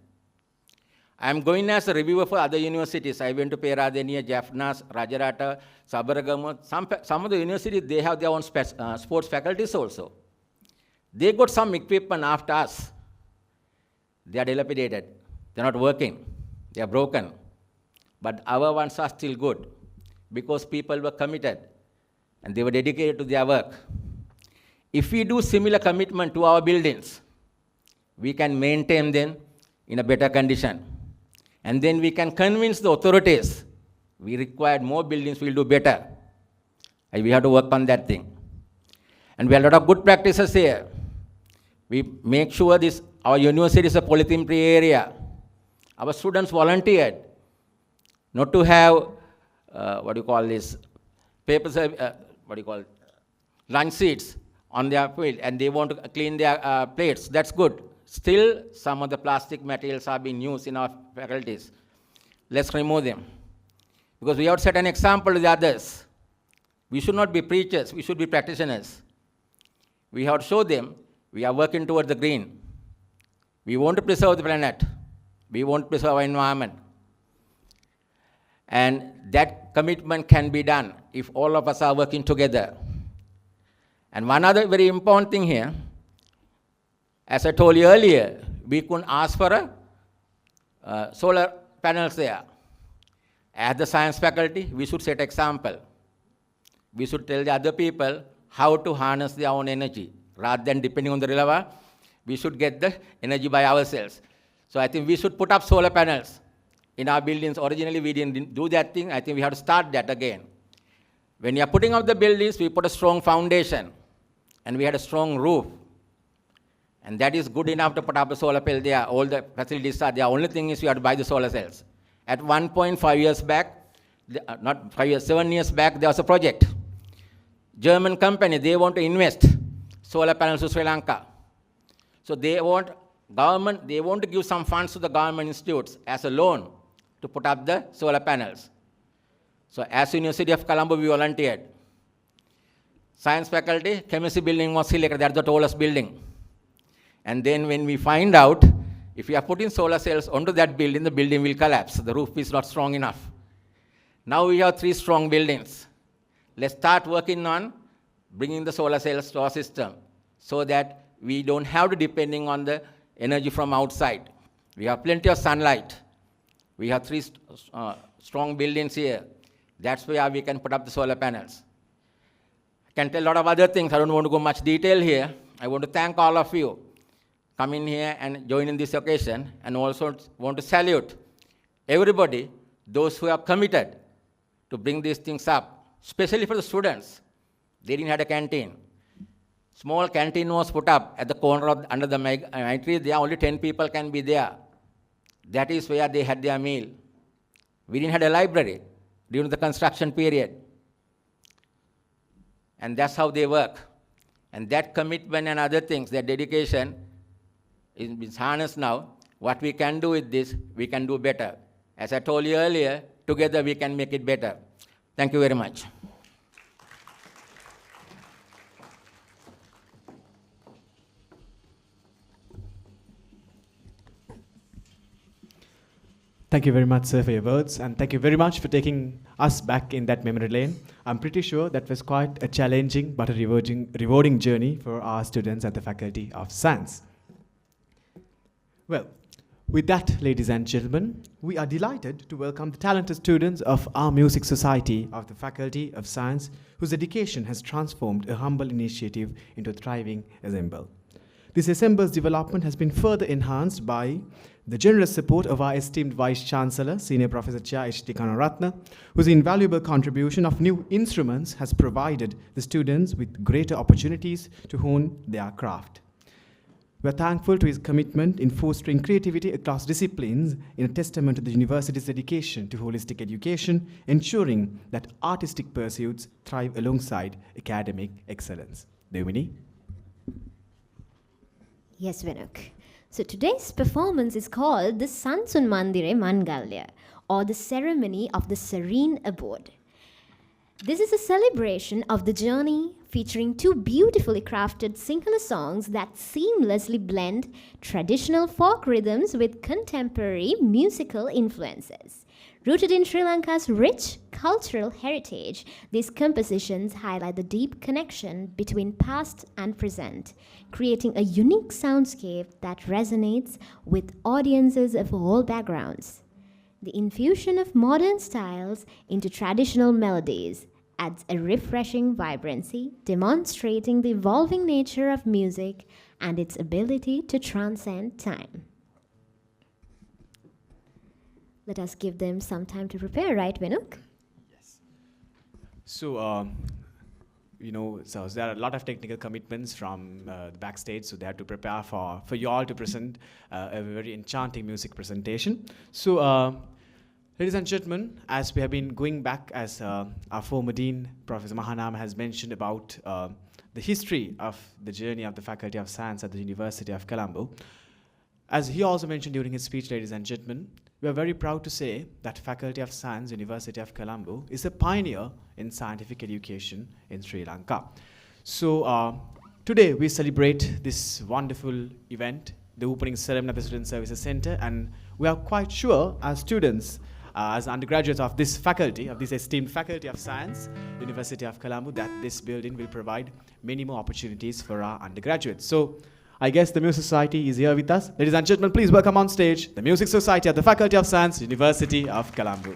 I am going as a reviewer for other universities. I went to Peradeniya, Jaffna, Rajarata, Sabaragama. Some of the universities, they have their own sports faculties also. They got some equipment after us. They are dilapidated. They are not working. They are broken. But our ones are still good because people were committed and they were dedicated to their work. If we do similar commitment to our buildings, we can maintain them in a better condition. And then we can convince the authorities we require more buildings, we'll do better. And we have to work on that thing. And we have a lot of good practices here. We make sure our university is a polythene-free area. Our students volunteered not to have, lunch seats on their field, and they want to clean their plates. That's good. Still, some of the plastic materials are being used in our faculties. Let's remove them. Because we have to set an example to the others. We should not be preachers, we should be practitioners. We have to show them we are working towards the green. We want to preserve the planet. We want to preserve our environment. And that commitment can be done if all of us are working together. And one other very important thing here, as I told you earlier, we couldn't ask for solar panels there. As the science faculty, we should set example. We should tell the other people how to harness their own energy. Rather than depending on the river, we should get the energy by ourselves. So I think we should put up solar panels in our buildings. Originally, we didn't do that thing. I think we have to start that again. When we are putting up the buildings, we put a strong foundation. And we had a strong roof. And that is good enough to put up a solar panel there. All the facilities are there. Only thing is we have to buy the solar cells. At one point, 5 years back, 7 years back, there was a project. German company, they want to invest solar panels to Sri Lanka. So they want to give some funds to the government institutes as a loan to put up the solar panels. So as University of Colombo, we volunteered. Science faculty, chemistry building was selected. That's the tallest building. And then when we find out, if we are putting solar cells onto that building, the building will collapse. The roof is not strong enough. Now we have 3 strong buildings. Let's start working on bringing the solar cells to our system so that we don't have to depending on the energy from outside. We have plenty of sunlight. We have 3 strong buildings here. That's where we can put up the solar panels. I can tell a lot of other things. I don't want to go much detail here. I want to thank all of you coming here and joining this occasion, and also want to salute everybody, those who have committed to bring these things up, especially for the students. They didn't have a canteen. Small canteen was put up at the corner of, under the night tree. There only 10 people can be there. That is where they had their meal. We didn't have a library during the construction period. And that's how they work. And that commitment and other things, their dedication is harnessed now. What we can do with this, we can do better. As I told you earlier, together we can make it better. Thank you very much. Thank you very much, sir, for your words, and thank you very much for taking us back in that memory lane. I'm pretty sure that was quite a challenging but a rewarding journey for our students at the Faculty of Science. Well, with that, ladies and gentlemen, we are delighted to welcome the talented students of our Music Society of the Faculty of Science, whose dedication has transformed a humble initiative into a thriving ensemble. This ensemble's development has been further enhanced by the generous support of our esteemed Vice Chancellor, Senior Professor Chia H.T. Kanaratne, whose invaluable contribution of new instruments has provided the students with greater opportunities to hone their craft. We are thankful to his commitment in fostering creativity across disciplines in a testament to the university's dedication to holistic education, ensuring that artistic pursuits thrive alongside academic excellence. Devini? Yes, Vinuk. So today's performance is called the Sansun Mandire Mangalya, or the Ceremony of the Serene Abode. This is a celebration of the journey featuring 2 beautifully crafted Sinhala songs that seamlessly blend traditional folk rhythms with contemporary musical influences. Rooted in Sri Lanka's rich cultural heritage, these compositions highlight the deep connection between past and present, creating a unique soundscape that resonates with audiences of all backgrounds. The infusion of modern styles into traditional melodies adds a refreshing vibrancy, demonstrating the evolving nature of music and its ability to transcend time. Let us give them some time to prepare, right, Vinuk? So, so there are a lot of technical commitments from the backstage, so they have to prepare for you all to present a very enchanting music presentation. So, ladies and gentlemen, as we have been going back, as our former dean, Professor Mahanam, has mentioned about the history of the journey of the Faculty of Science at the University of Colombo, as he also mentioned during his speech, ladies and gentlemen, we are very proud to say that Faculty of Science, University of Colombo, is a pioneer in scientific education in Sri Lanka. So today we celebrate this wonderful event, the opening ceremony of the Student Services Center, and we are quite sure as students, as undergraduates of this faculty, of this esteemed Faculty of Science, University of Colombo, that this building will provide many more opportunities for our undergraduates. So I guess the Music Society is here with us. Ladies and gentlemen, please welcome on stage the Music Society of the Faculty of Science, University of Colombo.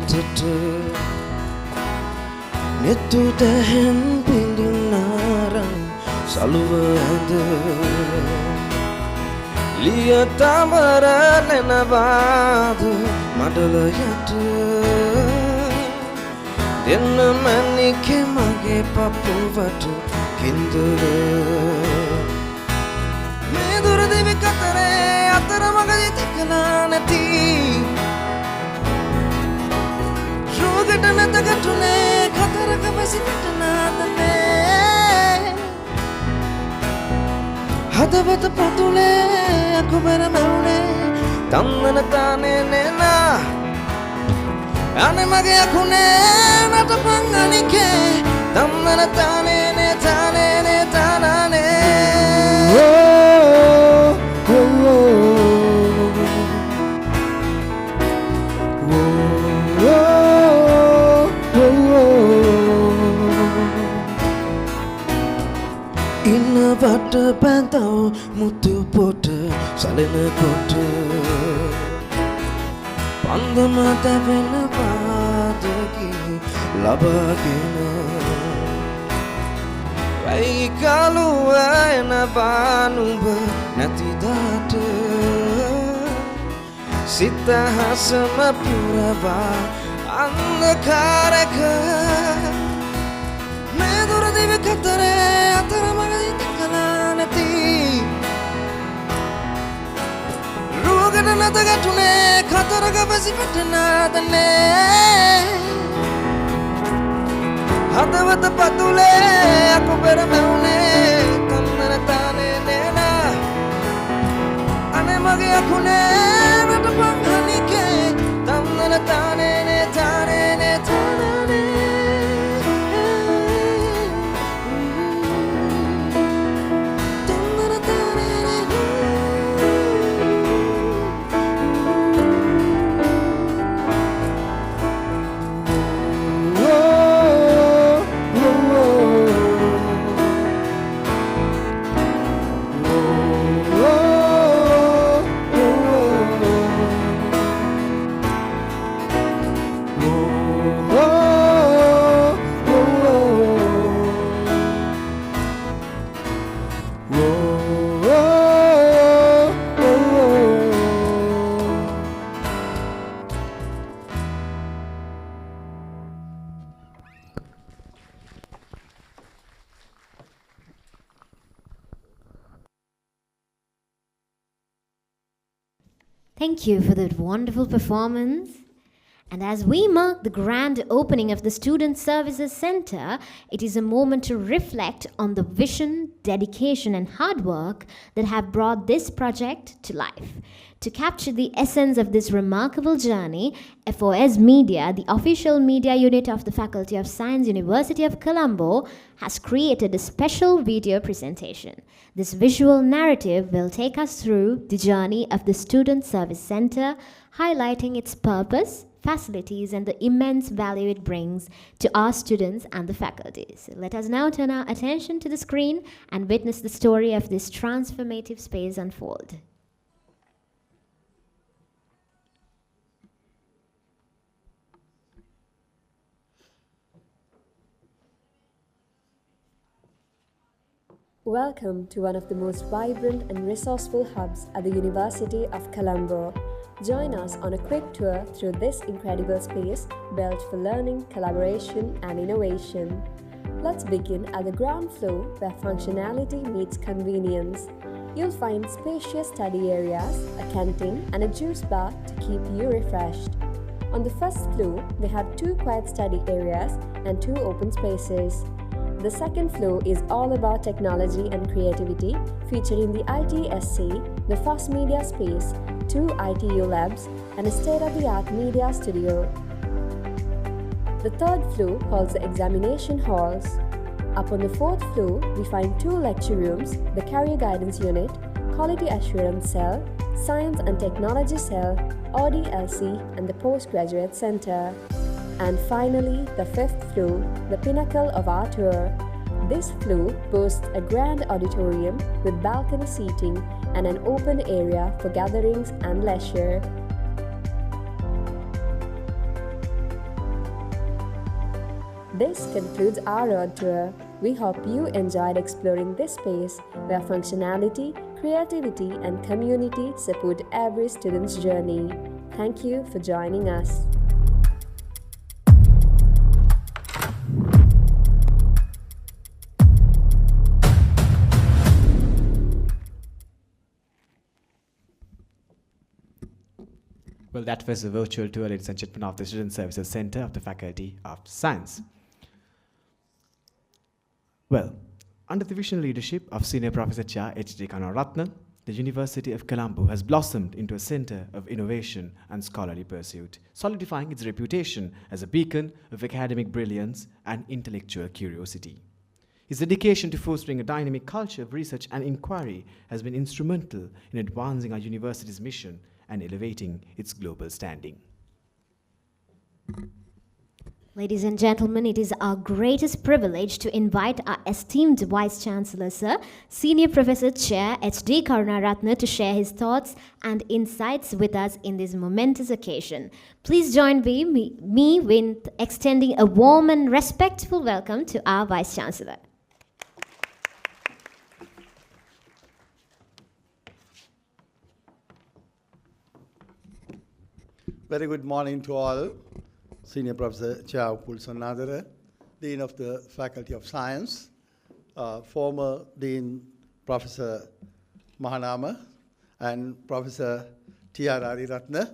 අතට නෙතු දැහැන් පිඳිනාරම් සලුව ඇඳ ලිය තමර නැනවාද මඩල යට දෙන්න මැනිකෙ මගේ පපුවට කින්දර මේ දුර දිවි කතරේ අතර මගදී තිකලා නැති රෝගට නැත ගැටුනේ කතරක පැසිපට නාදනේ හදවත පතුලේ අකුබර මැවුනේ තම්නන තානේ නේනා අනේ මගේ අකුනේ නටපන් අනිකේ තම්නන තානේ නේ තානේ නේ තානානේ ඉන්නවට පැතව මුතු පොට සලෙනකොට පන්දම තැවෙන පාදකි ලබාගෙන වැයි කලුව එන බානුඹ නැතිදාට සිත හසම පුරවා අන්ධකාරක මේ දුර දිවි කතරේ අතර මගදී තිකලා නැති රෝගට නැත ගැටුනේ කතරක පැසිපට නාදනේ හදවත පතුලේ අකුබර මැවුනේ තම්නන තානේ නේනා අනේ මගේ අකුනේ නටපන් අනිකේ තම්නන තානේ නේ තානේ නේ තානානේ Thank you for that wonderful performance. And as we mark the grand opening of the Student Services Center, it is a moment to reflect on the vision, dedication, and hard work that have brought this project to life. To capture the essence of this remarkable journey, FOS Media, the official media unit of the Faculty of Science, University of Colombo, has created a special video presentation. This visual narrative will take us through the journey of the Student Service Center, highlighting its purpose, facilities, and the immense value it brings to our students and the faculties. Let us now turn our attention to the screen and witness the story of this transformative space unfold. Welcome to one of the most vibrant and resourceful hubs at the University of Colombo. Join us on a quick tour through this incredible space built for learning, collaboration, and innovation. Let's begin at the ground floor where functionality meets convenience. You'll find spacious study areas, a canteen, and a juice bar to keep you refreshed. On the first floor, we have 2 quiet study areas and 2 open spaces. The second floor is all about technology and creativity, featuring the ITSC, the Fast Media Space, 2 ITU labs, and a state-of-the-art media studio. The third floor holds the examination halls. Up on the fourth floor, we find 2 lecture rooms, the Career Guidance Unit, Quality Assurance Cell, Science and Technology Cell, ODLC, and the Postgraduate Center. And finally, the 5th floor, the pinnacle of our tour. This floor boasts a grand auditorium with balcony seating and an open area for gatherings and leisure. This concludes our road tour. We hope you enjoyed exploring this space where functionality, creativity, and community support every student's journey. Thank you for joining us. Well, that was a virtual tour, ladies and gentlemen, of the Student Services Center of the Faculty of Science. Well, under the visionary leadership of Senior Professor Cha H.D. Karunaratne, the University of Colombo has blossomed into a center of innovation and scholarly pursuit, solidifying its reputation as a beacon of academic brilliance and intellectual curiosity. His dedication to fostering a dynamic culture of research and inquiry has been instrumental in advancing our university's mission and elevating its global standing. Ladies and gentlemen, it is our greatest privilege to invite our esteemed Vice Chancellor, Sir, Senior Professor Chair H.D. Karunaratne, to share his thoughts and insights with us in this momentous occasion. Please join me with extending a warm and respectful welcome to our Vice Chancellor. Very good morning to all. Senior Professor Cha Pulsanadara, Dean of the Faculty of Science, former Dean Professor Mahanama, and Professor T.R. Ariratne,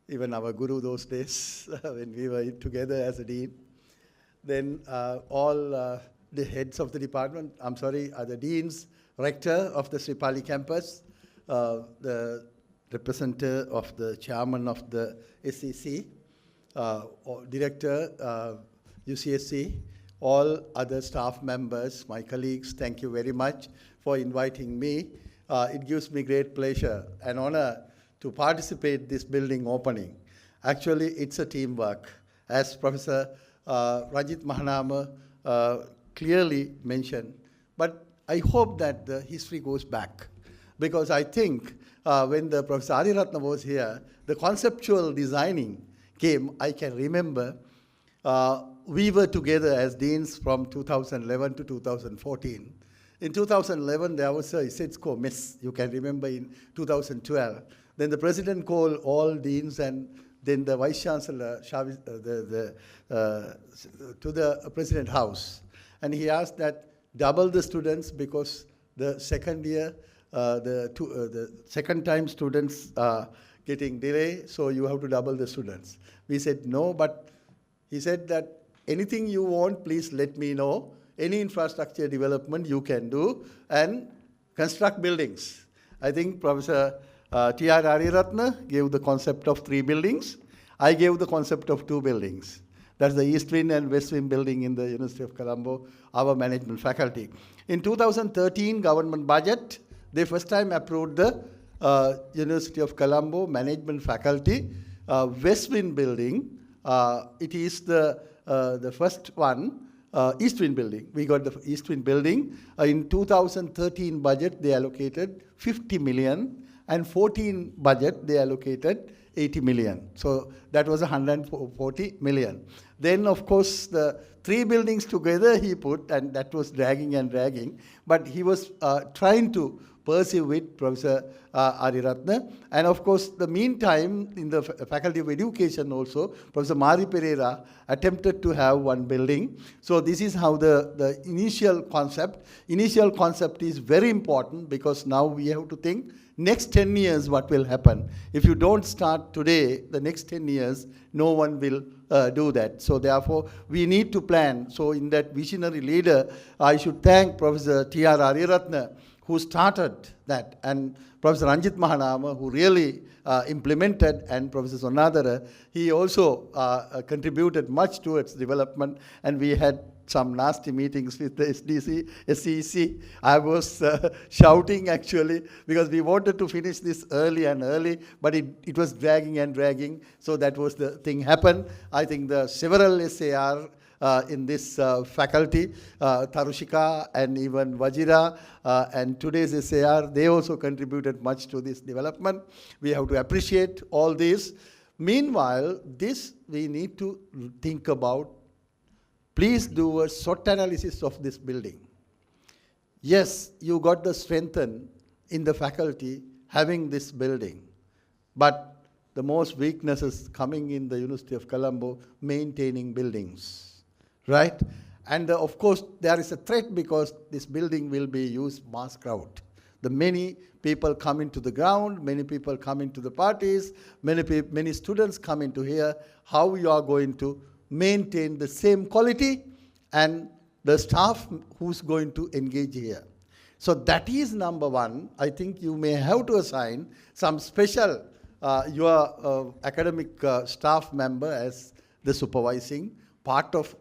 even our guru those days when we were together as a dean. Then all the heads of the department, the deans, rector of the Sripali campus, the representative of the chairman of the SEC, director, UCSC, all other staff members, my colleagues, thank you very much for inviting me. It gives me great pleasure and honor to participate in this building opening. Actually, it's a teamwork. As Professor Ranjit Mahanama clearly mentioned, but I hope that the history goes back, because I think when the Professor Ariratne was here, the conceptual designing came. I can remember we were together as deans from 2011 to 2014. In 2011, there was a ISETSCO mess, you can remember, in 2012. Then the president called all deans, and then the vice chancellor to the president house. And he asked that double the students, because the second year, the second time students are getting delay, so you have to double the students. We said no, but he said that anything you want, please let me know. Any infrastructure development you can do, and construct buildings. I think Professor T.R. Ariratne gave the concept of 3 buildings. I gave the concept of 2 buildings. That's the East Wing and West Wing building in the University of Colombo, our management faculty. In 2013 government budget, they first time approved the University of Colombo management faculty West Wing building. It is the first one, East Wing building. We got the East Wing building. In 2013 budget, they allocated 50 million, and 14 budget, they allocated 80 million. So that was 140 million. Then, of course, the 3 buildings together he put, and that was dragging and dragging. But he was trying to pursue with Professor Ariratne. And of course, the meantime, in the Faculty of Education also, Professor Mari Pereira attempted to have 1 building. So this is how the initial concept is very important, because now we have to think next 10 years what will happen. If you don't start today, the next 10 years, no one will do that. So therefore, we need to plan. So in that visionary leader, I should thank Professor T.R. Ariratne, who started that, and Professor Ranjit Mahanama, who really implemented, and Professor Sonadara, he also contributed much towards development, and we had some nasty meetings with the SEC. I was shouting actually, because we wanted to finish this early, but it was dragging and dragging, so that was the thing happened. I think the several SAR in this faculty, Tarushika and even Vajira and today's SAR, they also contributed much to this development. We have to appreciate all this. Meanwhile, this we need to think about please do a SWOT analysis of this building. Yes, you got the strength in the faculty having this building, but the most weaknesses coming in the University of Colombo maintaining buildings, right? And of course, there is a threat because this building will be used mass crowd. The many people come into the ground, many people come into the parties, many students come into here. How you are going to maintain the same quality and the staff who's going to engage here. So that is number one. I think you may have to assign some special your academic staff member as the supervising part of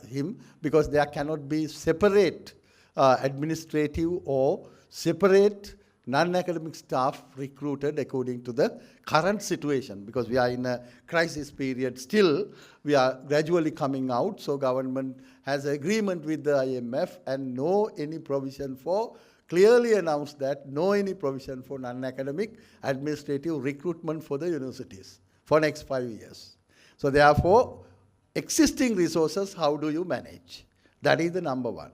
him, because there cannot be separate administrative or separate non-academic staff recruited according to the current situation, because we are in a crisis period still. We are gradually coming out, so government has agreement with the IMF and no any provision for, clearly announced that no any provision for non-academic administrative recruitment for the universities for next 5 years. So therefore, existing resources, how do you manage? That is the number one.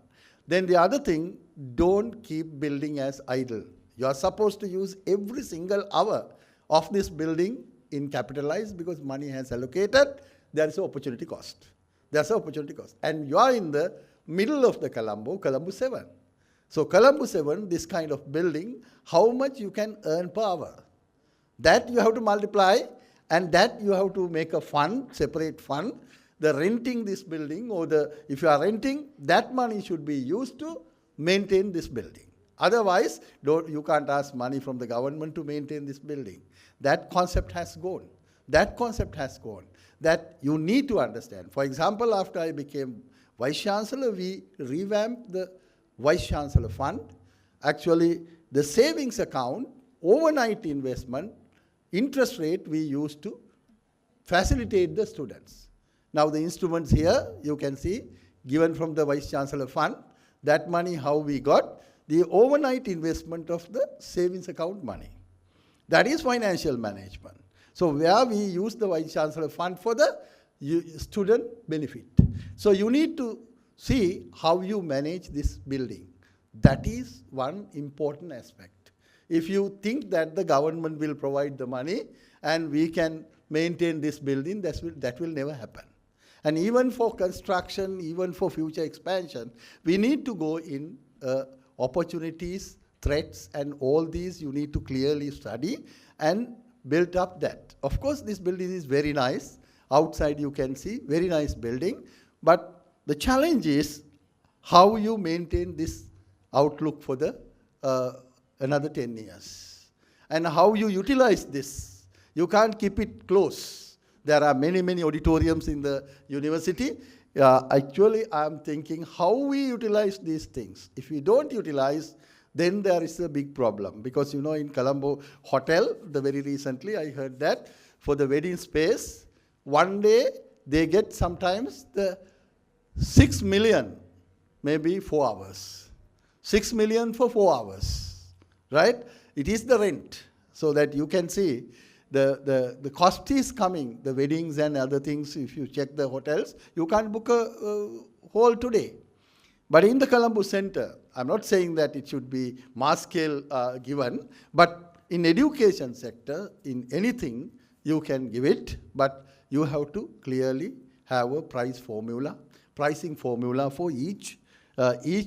Then the other thing, don't keep building as idle. You are supposed to use every single hour of this building in capitalized, because money has allocated, there is an opportunity cost. There's an opportunity cost. And you are in the middle of the Colombo 7. So Colombo 7, this kind of building, how much you can earn per hour? That you have to multiply, and that you have to make a fund, separate fund. The renting this building, or if you are renting, that money should be used to maintain this building. Otherwise, you can't ask money from the government to maintain this building. That concept has gone. That concept has gone. That you need to understand. For example, after I became Vice Chancellor, we revamped the Vice Chancellor Fund. Actually, the savings account, overnight investment, interest rate we used to facilitate the students. Now the instruments here, you can see, given from the Vice Chancellor Fund, that money how we got, the overnight investment of the savings account money. That is financial management. So where we use the Vice Chancellor Fund for the student benefit. So you need to see how you manage this building. That is one important aspect. If you think that the government will provide the money and we can maintain this building, that will never happen. And even for construction, even for future expansion, we need to go in opportunities, threats, and all these you need to clearly study and build up that. Of course, this building is very nice. Outside you can see, very nice building. But the challenge is how you maintain this outlook for the another 10 years. And how you utilize this. You can't keep it close. There are many, many auditoriums in the university. Actually, I'm thinking how we utilize these things. If we don't utilize, then there is a big problem. Because, you know, in Colombo Hotel, very recently, I heard that for the wedding space, one day they get sometimes the 6 million, maybe 4 hours. 6 million for 4 hours, right? It is the rent. So that you can see the cost is coming, the weddings and other things. If you check the hotels, you can't book a hall today. But in the Colombo Center, I'm not saying that it should be mass scale given, but in education sector, in anything, you can give it, but you have to clearly have a pricing formula for each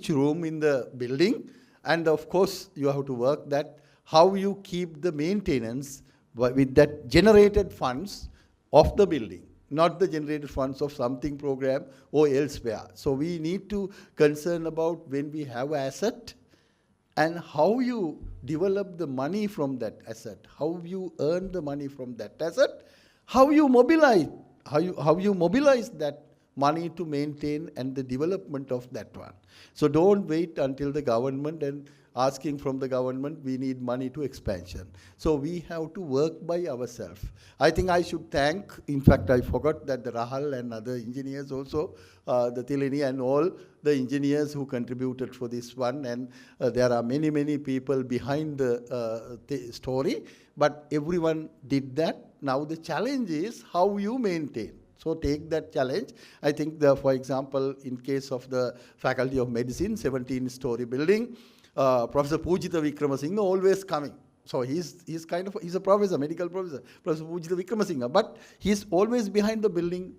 room in the building. And of course, you have to work that how you keep the maintenance with that generated funds of the building, not the generated funds of something program or elsewhere. So we need to concern about when we have an asset and how you develop the money from that asset, how you earn the money from that asset, how you mobilize that money to maintain and the development of that one. So don't wait until the government and asking from the government, we need money to expansion. So we have to work by ourselves. I think I should thank, in fact, I forgot that the Rahal and other engineers also, the Tilini and all the engineers who contributed for this one. And there are many, many people behind the story, but everyone did that. Now the challenge is how you maintain. So take that challenge. I think, for example, in case of the Faculty of Medicine, 17-story building, Professor Pujitha Wickramasinghe always coming. So he's a professor, medical professor, Professor Pujitha Wickramasinghe, but he's always behind the building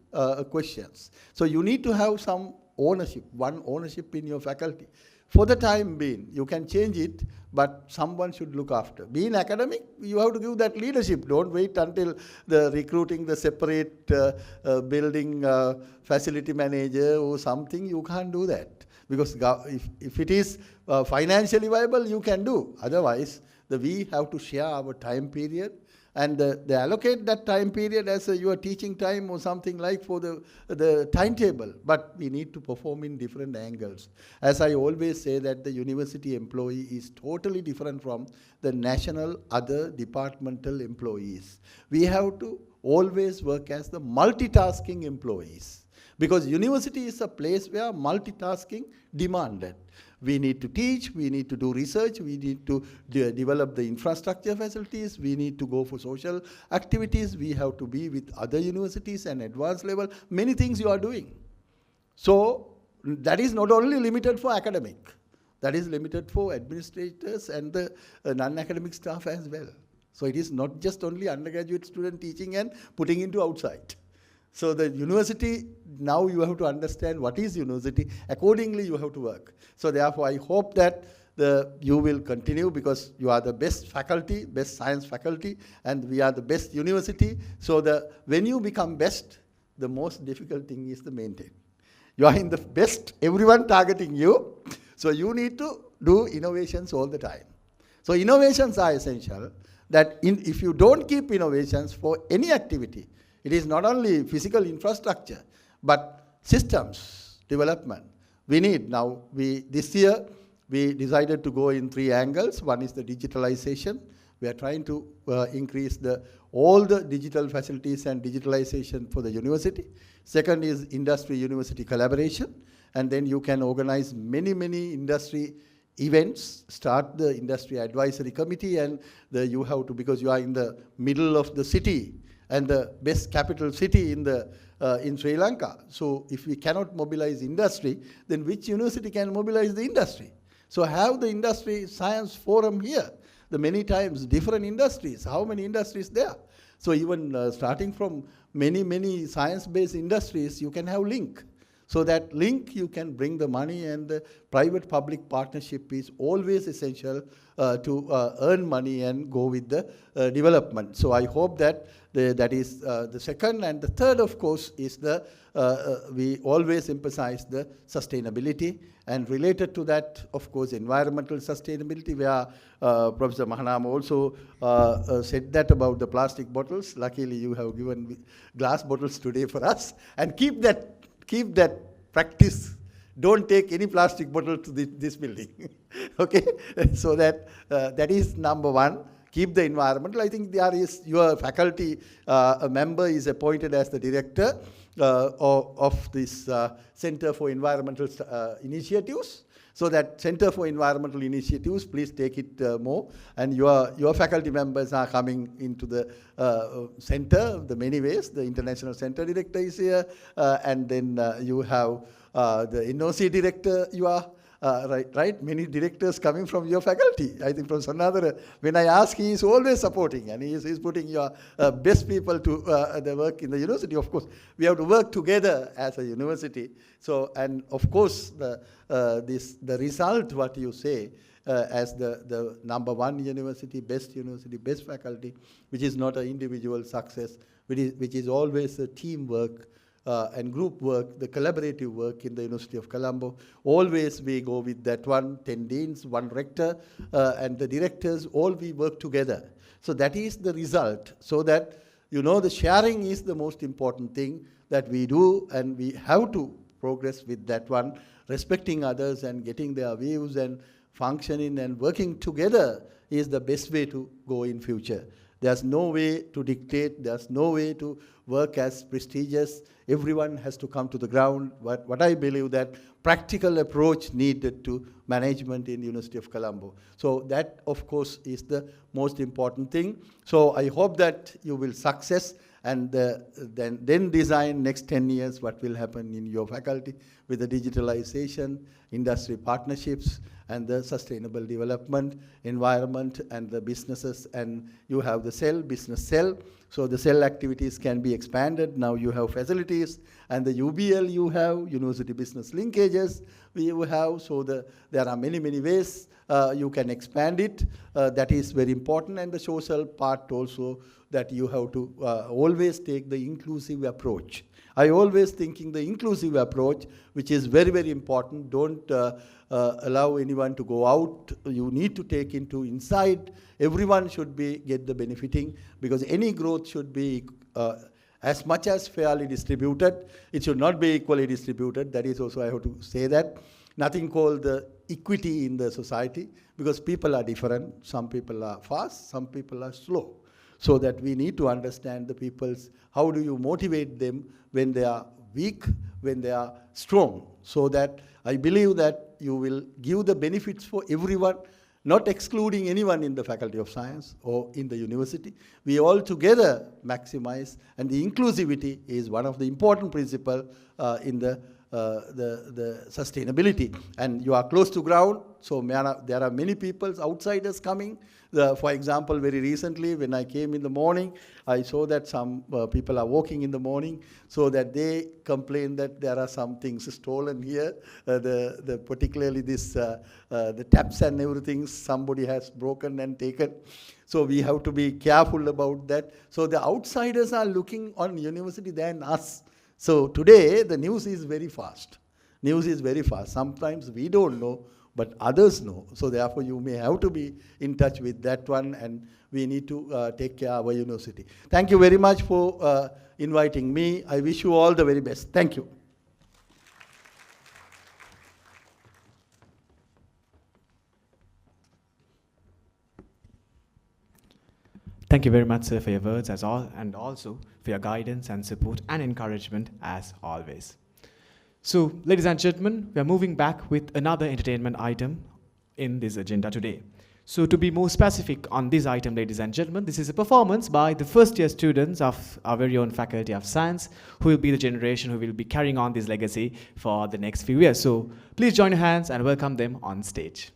questions. So you need to have some ownership, one ownership in your faculty. For the time being, you can change it, but someone should look after. Being academic, you have to give that leadership. Don't wait until the recruiting the separate building facility manager or something. You can't do that. Because if it is financially viable, you can do. Otherwise, we have to share our time period and they allocate that time period as your teaching time or something like for the timetable. But we need to perform in different angles. As I always say that the university employee is totally different from the national other departmental employees. We have to always work as the multitasking employees. Because university is a place where multitasking demanded. We need to teach, we need to do research, we need to develop the infrastructure facilities, we need to go for social activities, we have to be with other universities and advanced level, many things you are doing. So that is not only limited for academic, that is limited for administrators and the non-academic staff as well. So it is not just only undergraduate student teaching and putting into outside. So the university, now you have to understand what is university. Accordingly, you have to work. So therefore, I hope that you will continue because you are the best faculty, best science faculty, and we are the best university. So when you become best, the most difficult thing is to maintain. You are in the best, everyone targeting you. So you need to do innovations all the time. So innovations are essential. That if you don't keep innovations for any activity, it is not only physical infrastructure, but systems development. We need now, this year, we decided to go in 3 angles. One is the digitalization. We are trying to increase all the digital facilities and digitalization for the university. Second is industry-university collaboration. And then you can organize many, many industry events, start the industry advisory committee, and you have to, because you are in the middle of the city, and the best capital city in Sri Lanka. So if we cannot mobilize industry, then which university can mobilize the industry? So have the industry science forum here. The many times different industries, how many industries there? So even starting from many, many science-based industries, you can have link. So that link, you can bring the money, and the private-public partnership is always essential to earn money and go with the development. So I hope that that is the second. And the third, of course, is we always emphasize the sustainability. And related to that, of course, environmental sustainability, where Professor Mahanama also said that about the plastic bottles. Luckily, you have given glass bottles today for us. And keep that practice. Don't take any plastic bottle to this building. Okay? So that is number one. Keep the environmental. I think there is your faculty, a member is appointed as the director of this Center for Environmental Initiatives. So that Center for Environmental Initiatives, please take it more. And your faculty members are coming into the center, the many ways. The International Center Director is here. And then you have the NOC Director, you are. Right? Many directors coming from your faculty. I think from Sonadara, when I ask, he is always supporting, and he is putting your best people to the work in the university. Of course, we have to work together as a university. So, and of course, the result, what you say, as the number one university, best faculty, which is not an individual success, which is always a teamwork, and group work, the collaborative work in the University of Colombo. Always we go with that 10 deans, 1 rector, and the directors, all we work together. So that is the result. So that, the sharing is the most important thing that we do, and we have to progress with that one, respecting others and getting their views and functioning and working together is the best way to go in future. There's no way to dictate, there's no way to work as prestigious. Everyone has to come to the ground. What I believe that practical approach needed to management in University of Colombo. So that, of course, is the most important thing. So I hope that you will success and then design next 10 years what will happen in your faculty with the digitalization, industry partnerships, and the sustainable development, environment, and the businesses. And you have the cell, business cell, so the cell activities can be expanded. Now you have facilities, and the UBL you have, university business linkages you have, so there are many, many ways you can expand it. That is very important. And the social part also, that you have to always take the inclusive approach. I always thinking the inclusive approach, which is very, very important. Don't allow anyone to go out. You need to take into inside. Everyone should get the benefiting, because any growth should be as much as fairly distributed. It should not be equally distributed. That is also, I have to say that. Nothing called the equity in the society, because people are different. Some people are fast, some people are slow. So that we need to understand the people's, how do you motivate them when they are weak, when they are strong. So that I believe that you will give the benefits for everyone, not excluding anyone in the Faculty of Science or in the university. We all together maximize, and the inclusivity is one of the important principles in the sustainability. And you are close to ground, so there are many people, outsiders coming. For example, very recently when I came in the morning, I saw that some people are walking in the morning, so that they complain that there are some things stolen here. Particularly this, the taps and everything, somebody has broken and taken. So we have to be careful about that. So the outsiders are looking on university than us. So today, the news is very fast. News is very fast. Sometimes we don't know, but others know. So therefore, you may have to be in touch with that one, and we need to take care of our university. Thank you very much for inviting me. I wish you all the very best. Thank you. Thank you very much, sir, for your words and also for your guidance and support and encouragement as always. So, ladies and gentlemen, we are moving back with another entertainment item in this agenda today. So, to be more specific on this item, ladies and gentlemen, this is a performance by the first-year students of our very own Faculty of Science, who will be the generation who will be carrying on this legacy for the next few years. So, please join your hands and welcome them on stage.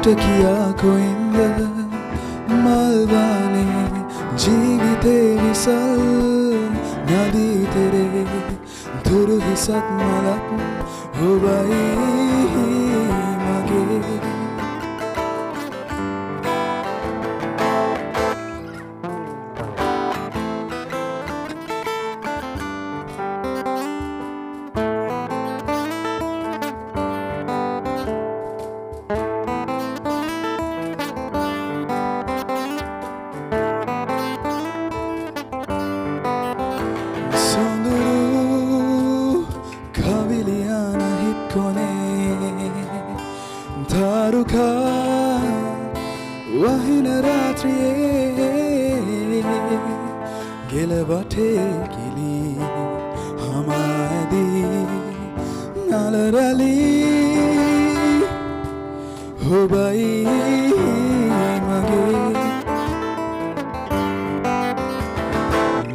किया कोइंद मलबाने जीविते whistle नदी तेरे धुर हिसत मलत हो गई मगे ගෙලවටේ කිලි හමාදී නලරලි ඔබයි මගේ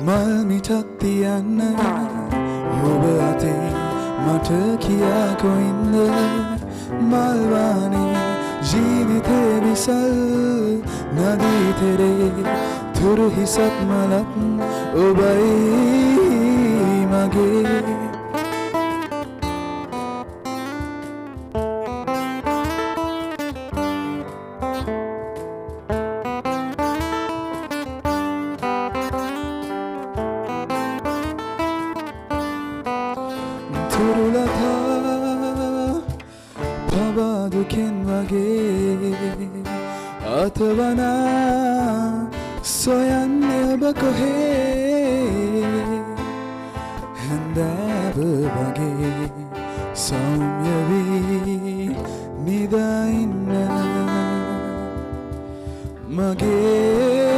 මල් මිටක් තියන්න ඔබ අතේ මට කියා කොයින්ද මල්වානේ ජීවිතේ විසල් නදී තෙරේ තුරු හිසත් මලත් ඔබයි මගේ තුරුලතා පබාදුකෙන් වගේ අතවනා සොයන්නේ ඔබ කොහේ හැන්දෑව වගේ සෞම්‍ය වී නිදා ඉන්න මගේ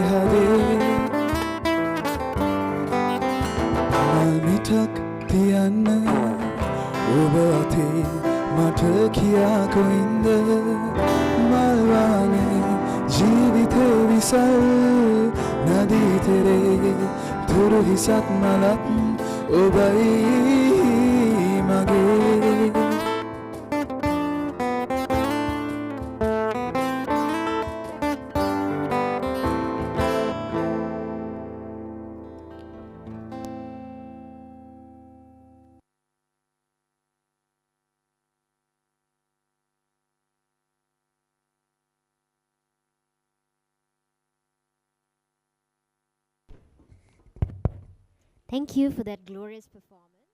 හදේ මල් මිටක් තියන්න ඔබ අතේ මට කියා කොයින්ද මල්වානේ ජීවිතේ විසල් නදී තෙරේ තුරු හිසත් මලත් ඔබයි මගේ Thank you for that glorious performance.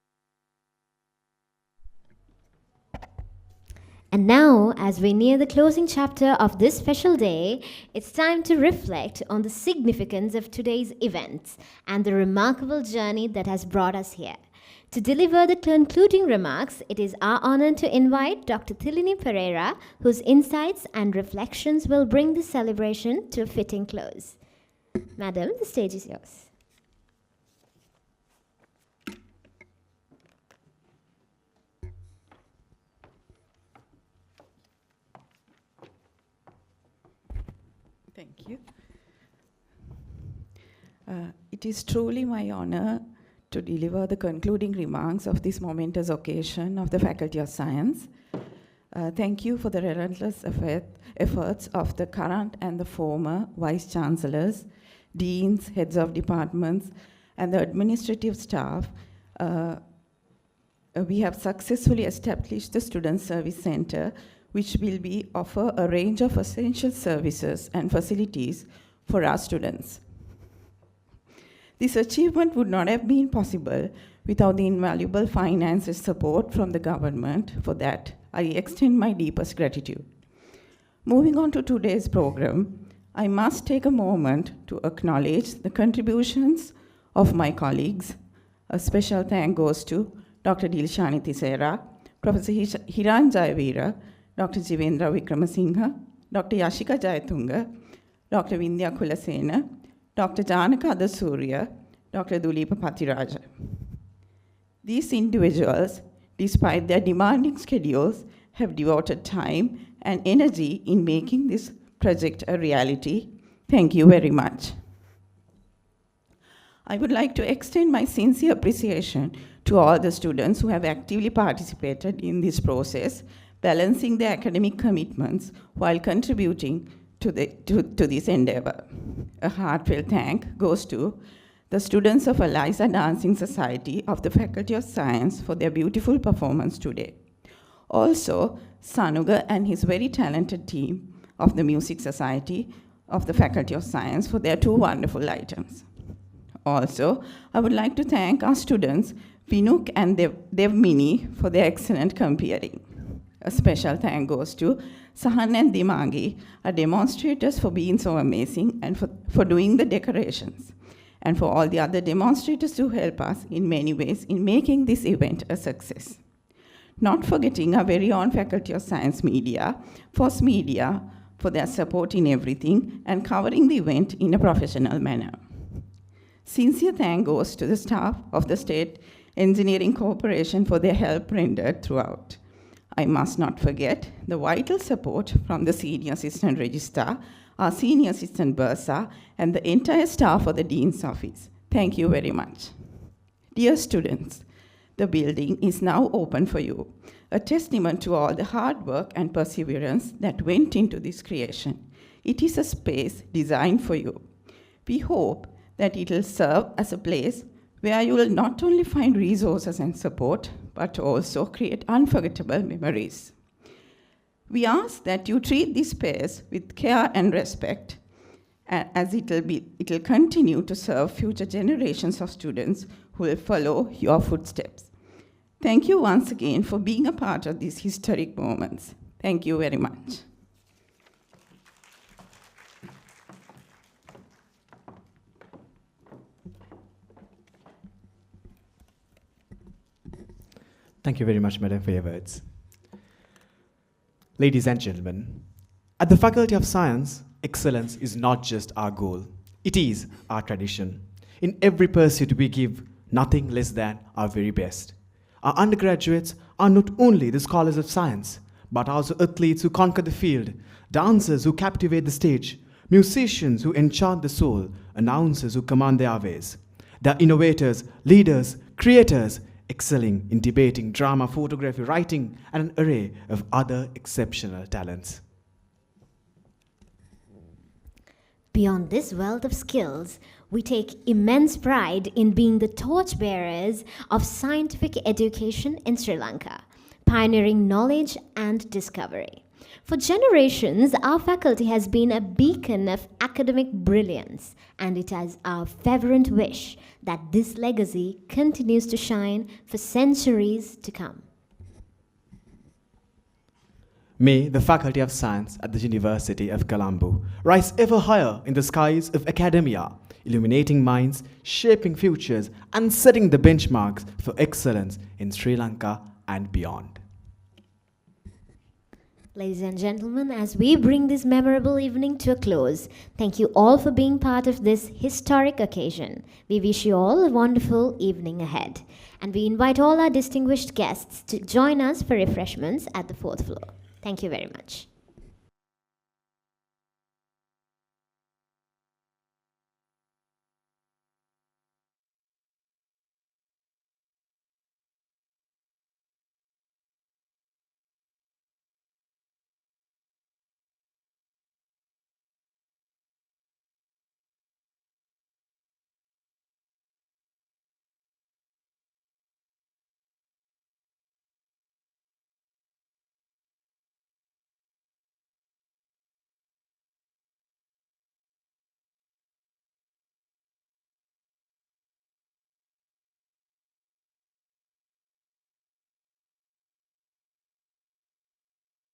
And now, as we near the closing chapter of this special day, it's time to reflect on the significance of today's events and the remarkable journey that has brought us here. To deliver the concluding remarks, it is our honor to invite Dr. Thilini Pereira, whose insights and reflections will bring this celebration to a fitting close. Madam, the stage is yours. Thank you. It is truly my honor to deliver the concluding remarks of this momentous occasion of the Faculty of Science. Thank you for the relentless efforts of the current and the former Vice-Chancellors, Deans, Heads of Departments, and the administrative staff. We have successfully established the Student Service Center, which will offer a range of essential services and facilities for our students. This achievement would not have been possible without the invaluable financial support from the government. For that, I extend my deepest gratitude. Moving on to today's program, I must take a moment to acknowledge the contributions of my colleagues. A special thank goes to Dr. Dilshani Thisera, Professor Hiran Jayavira, Dr. Jivendra Wickramasinghe, Dr. Yashika Jayatunga, Dr. Vindhya Kulasena, Dr. Janaka Adasurya, Dr. Dulipa Patiraja. These individuals, despite their demanding schedules, have devoted time and energy in making this project a reality. Thank you very much. I would like to extend my sincere appreciation to all the students who have actively participated in this process, balancing their academic commitments while contributing to this endeavor. A heartfelt thank goes to the students of Eliza Dancing Society of the Faculty of Science for their beautiful performance today. Also, Sanuga and his very talented team of the Music Society of the Faculty of Science for their two wonderful items. Also, I would like to thank our students, Vinuk and Devmini, for their excellent comparing. A special thank goes to Sahan and Dimangi, our demonstrators, for being so amazing and for doing the decorations, and for all the other demonstrators who help us in many ways in making this event a success. Not forgetting our very own Faculty of Science Media, FOSS Media, for their support in everything and covering the event in a professional manner. Sincere thanks goes to the staff of the State Engineering Corporation for their help rendered throughout. I must not forget the vital support from the Senior Assistant Registrar, our Senior Assistant Bursar, and the entire staff of the Dean's Office. Thank you very much. Dear students, the building is now open for you, a testament to all the hard work and perseverance that went into this creation. It is a space designed for you. We hope that it will serve as a place where you will not only find resources and support, but also create unforgettable memories. We ask that you treat this space with care and respect, as it will continue to serve future generations of students who will follow your footsteps. Thank you once again for being a part of these historic moments. Thank you very much. Thank you very much, Madam, for your words. Ladies and gentlemen, at the Faculty of Science, excellence is not just our goal, it is our tradition. In every pursuit, we give nothing less than our very best. Our undergraduates are not only the scholars of science, but also athletes who conquer the field, dancers who captivate the stage, musicians who enchant the soul, announcers who command the airways. They are innovators, leaders, creators, excelling in debating, drama, photography, writing, and an array of other exceptional talents. Beyond this wealth of skills, we take immense pride in being the torchbearers of scientific education in Sri Lanka, pioneering knowledge and discovery. For generations, our faculty has been a beacon of academic brilliance, and it is our fervent wish that this legacy continues to shine for centuries to come. May the Faculty of Science at the University of Colombo rise ever higher in the skies of academia, illuminating minds, shaping futures, and setting the benchmarks for excellence in Sri Lanka and beyond. Ladies and gentlemen, as we bring this memorable evening to a close, thank you all for being part of this historic occasion. We wish you all a wonderful evening ahead. And we invite all our distinguished guests to join us for refreshments at the 4th floor. Thank you very much.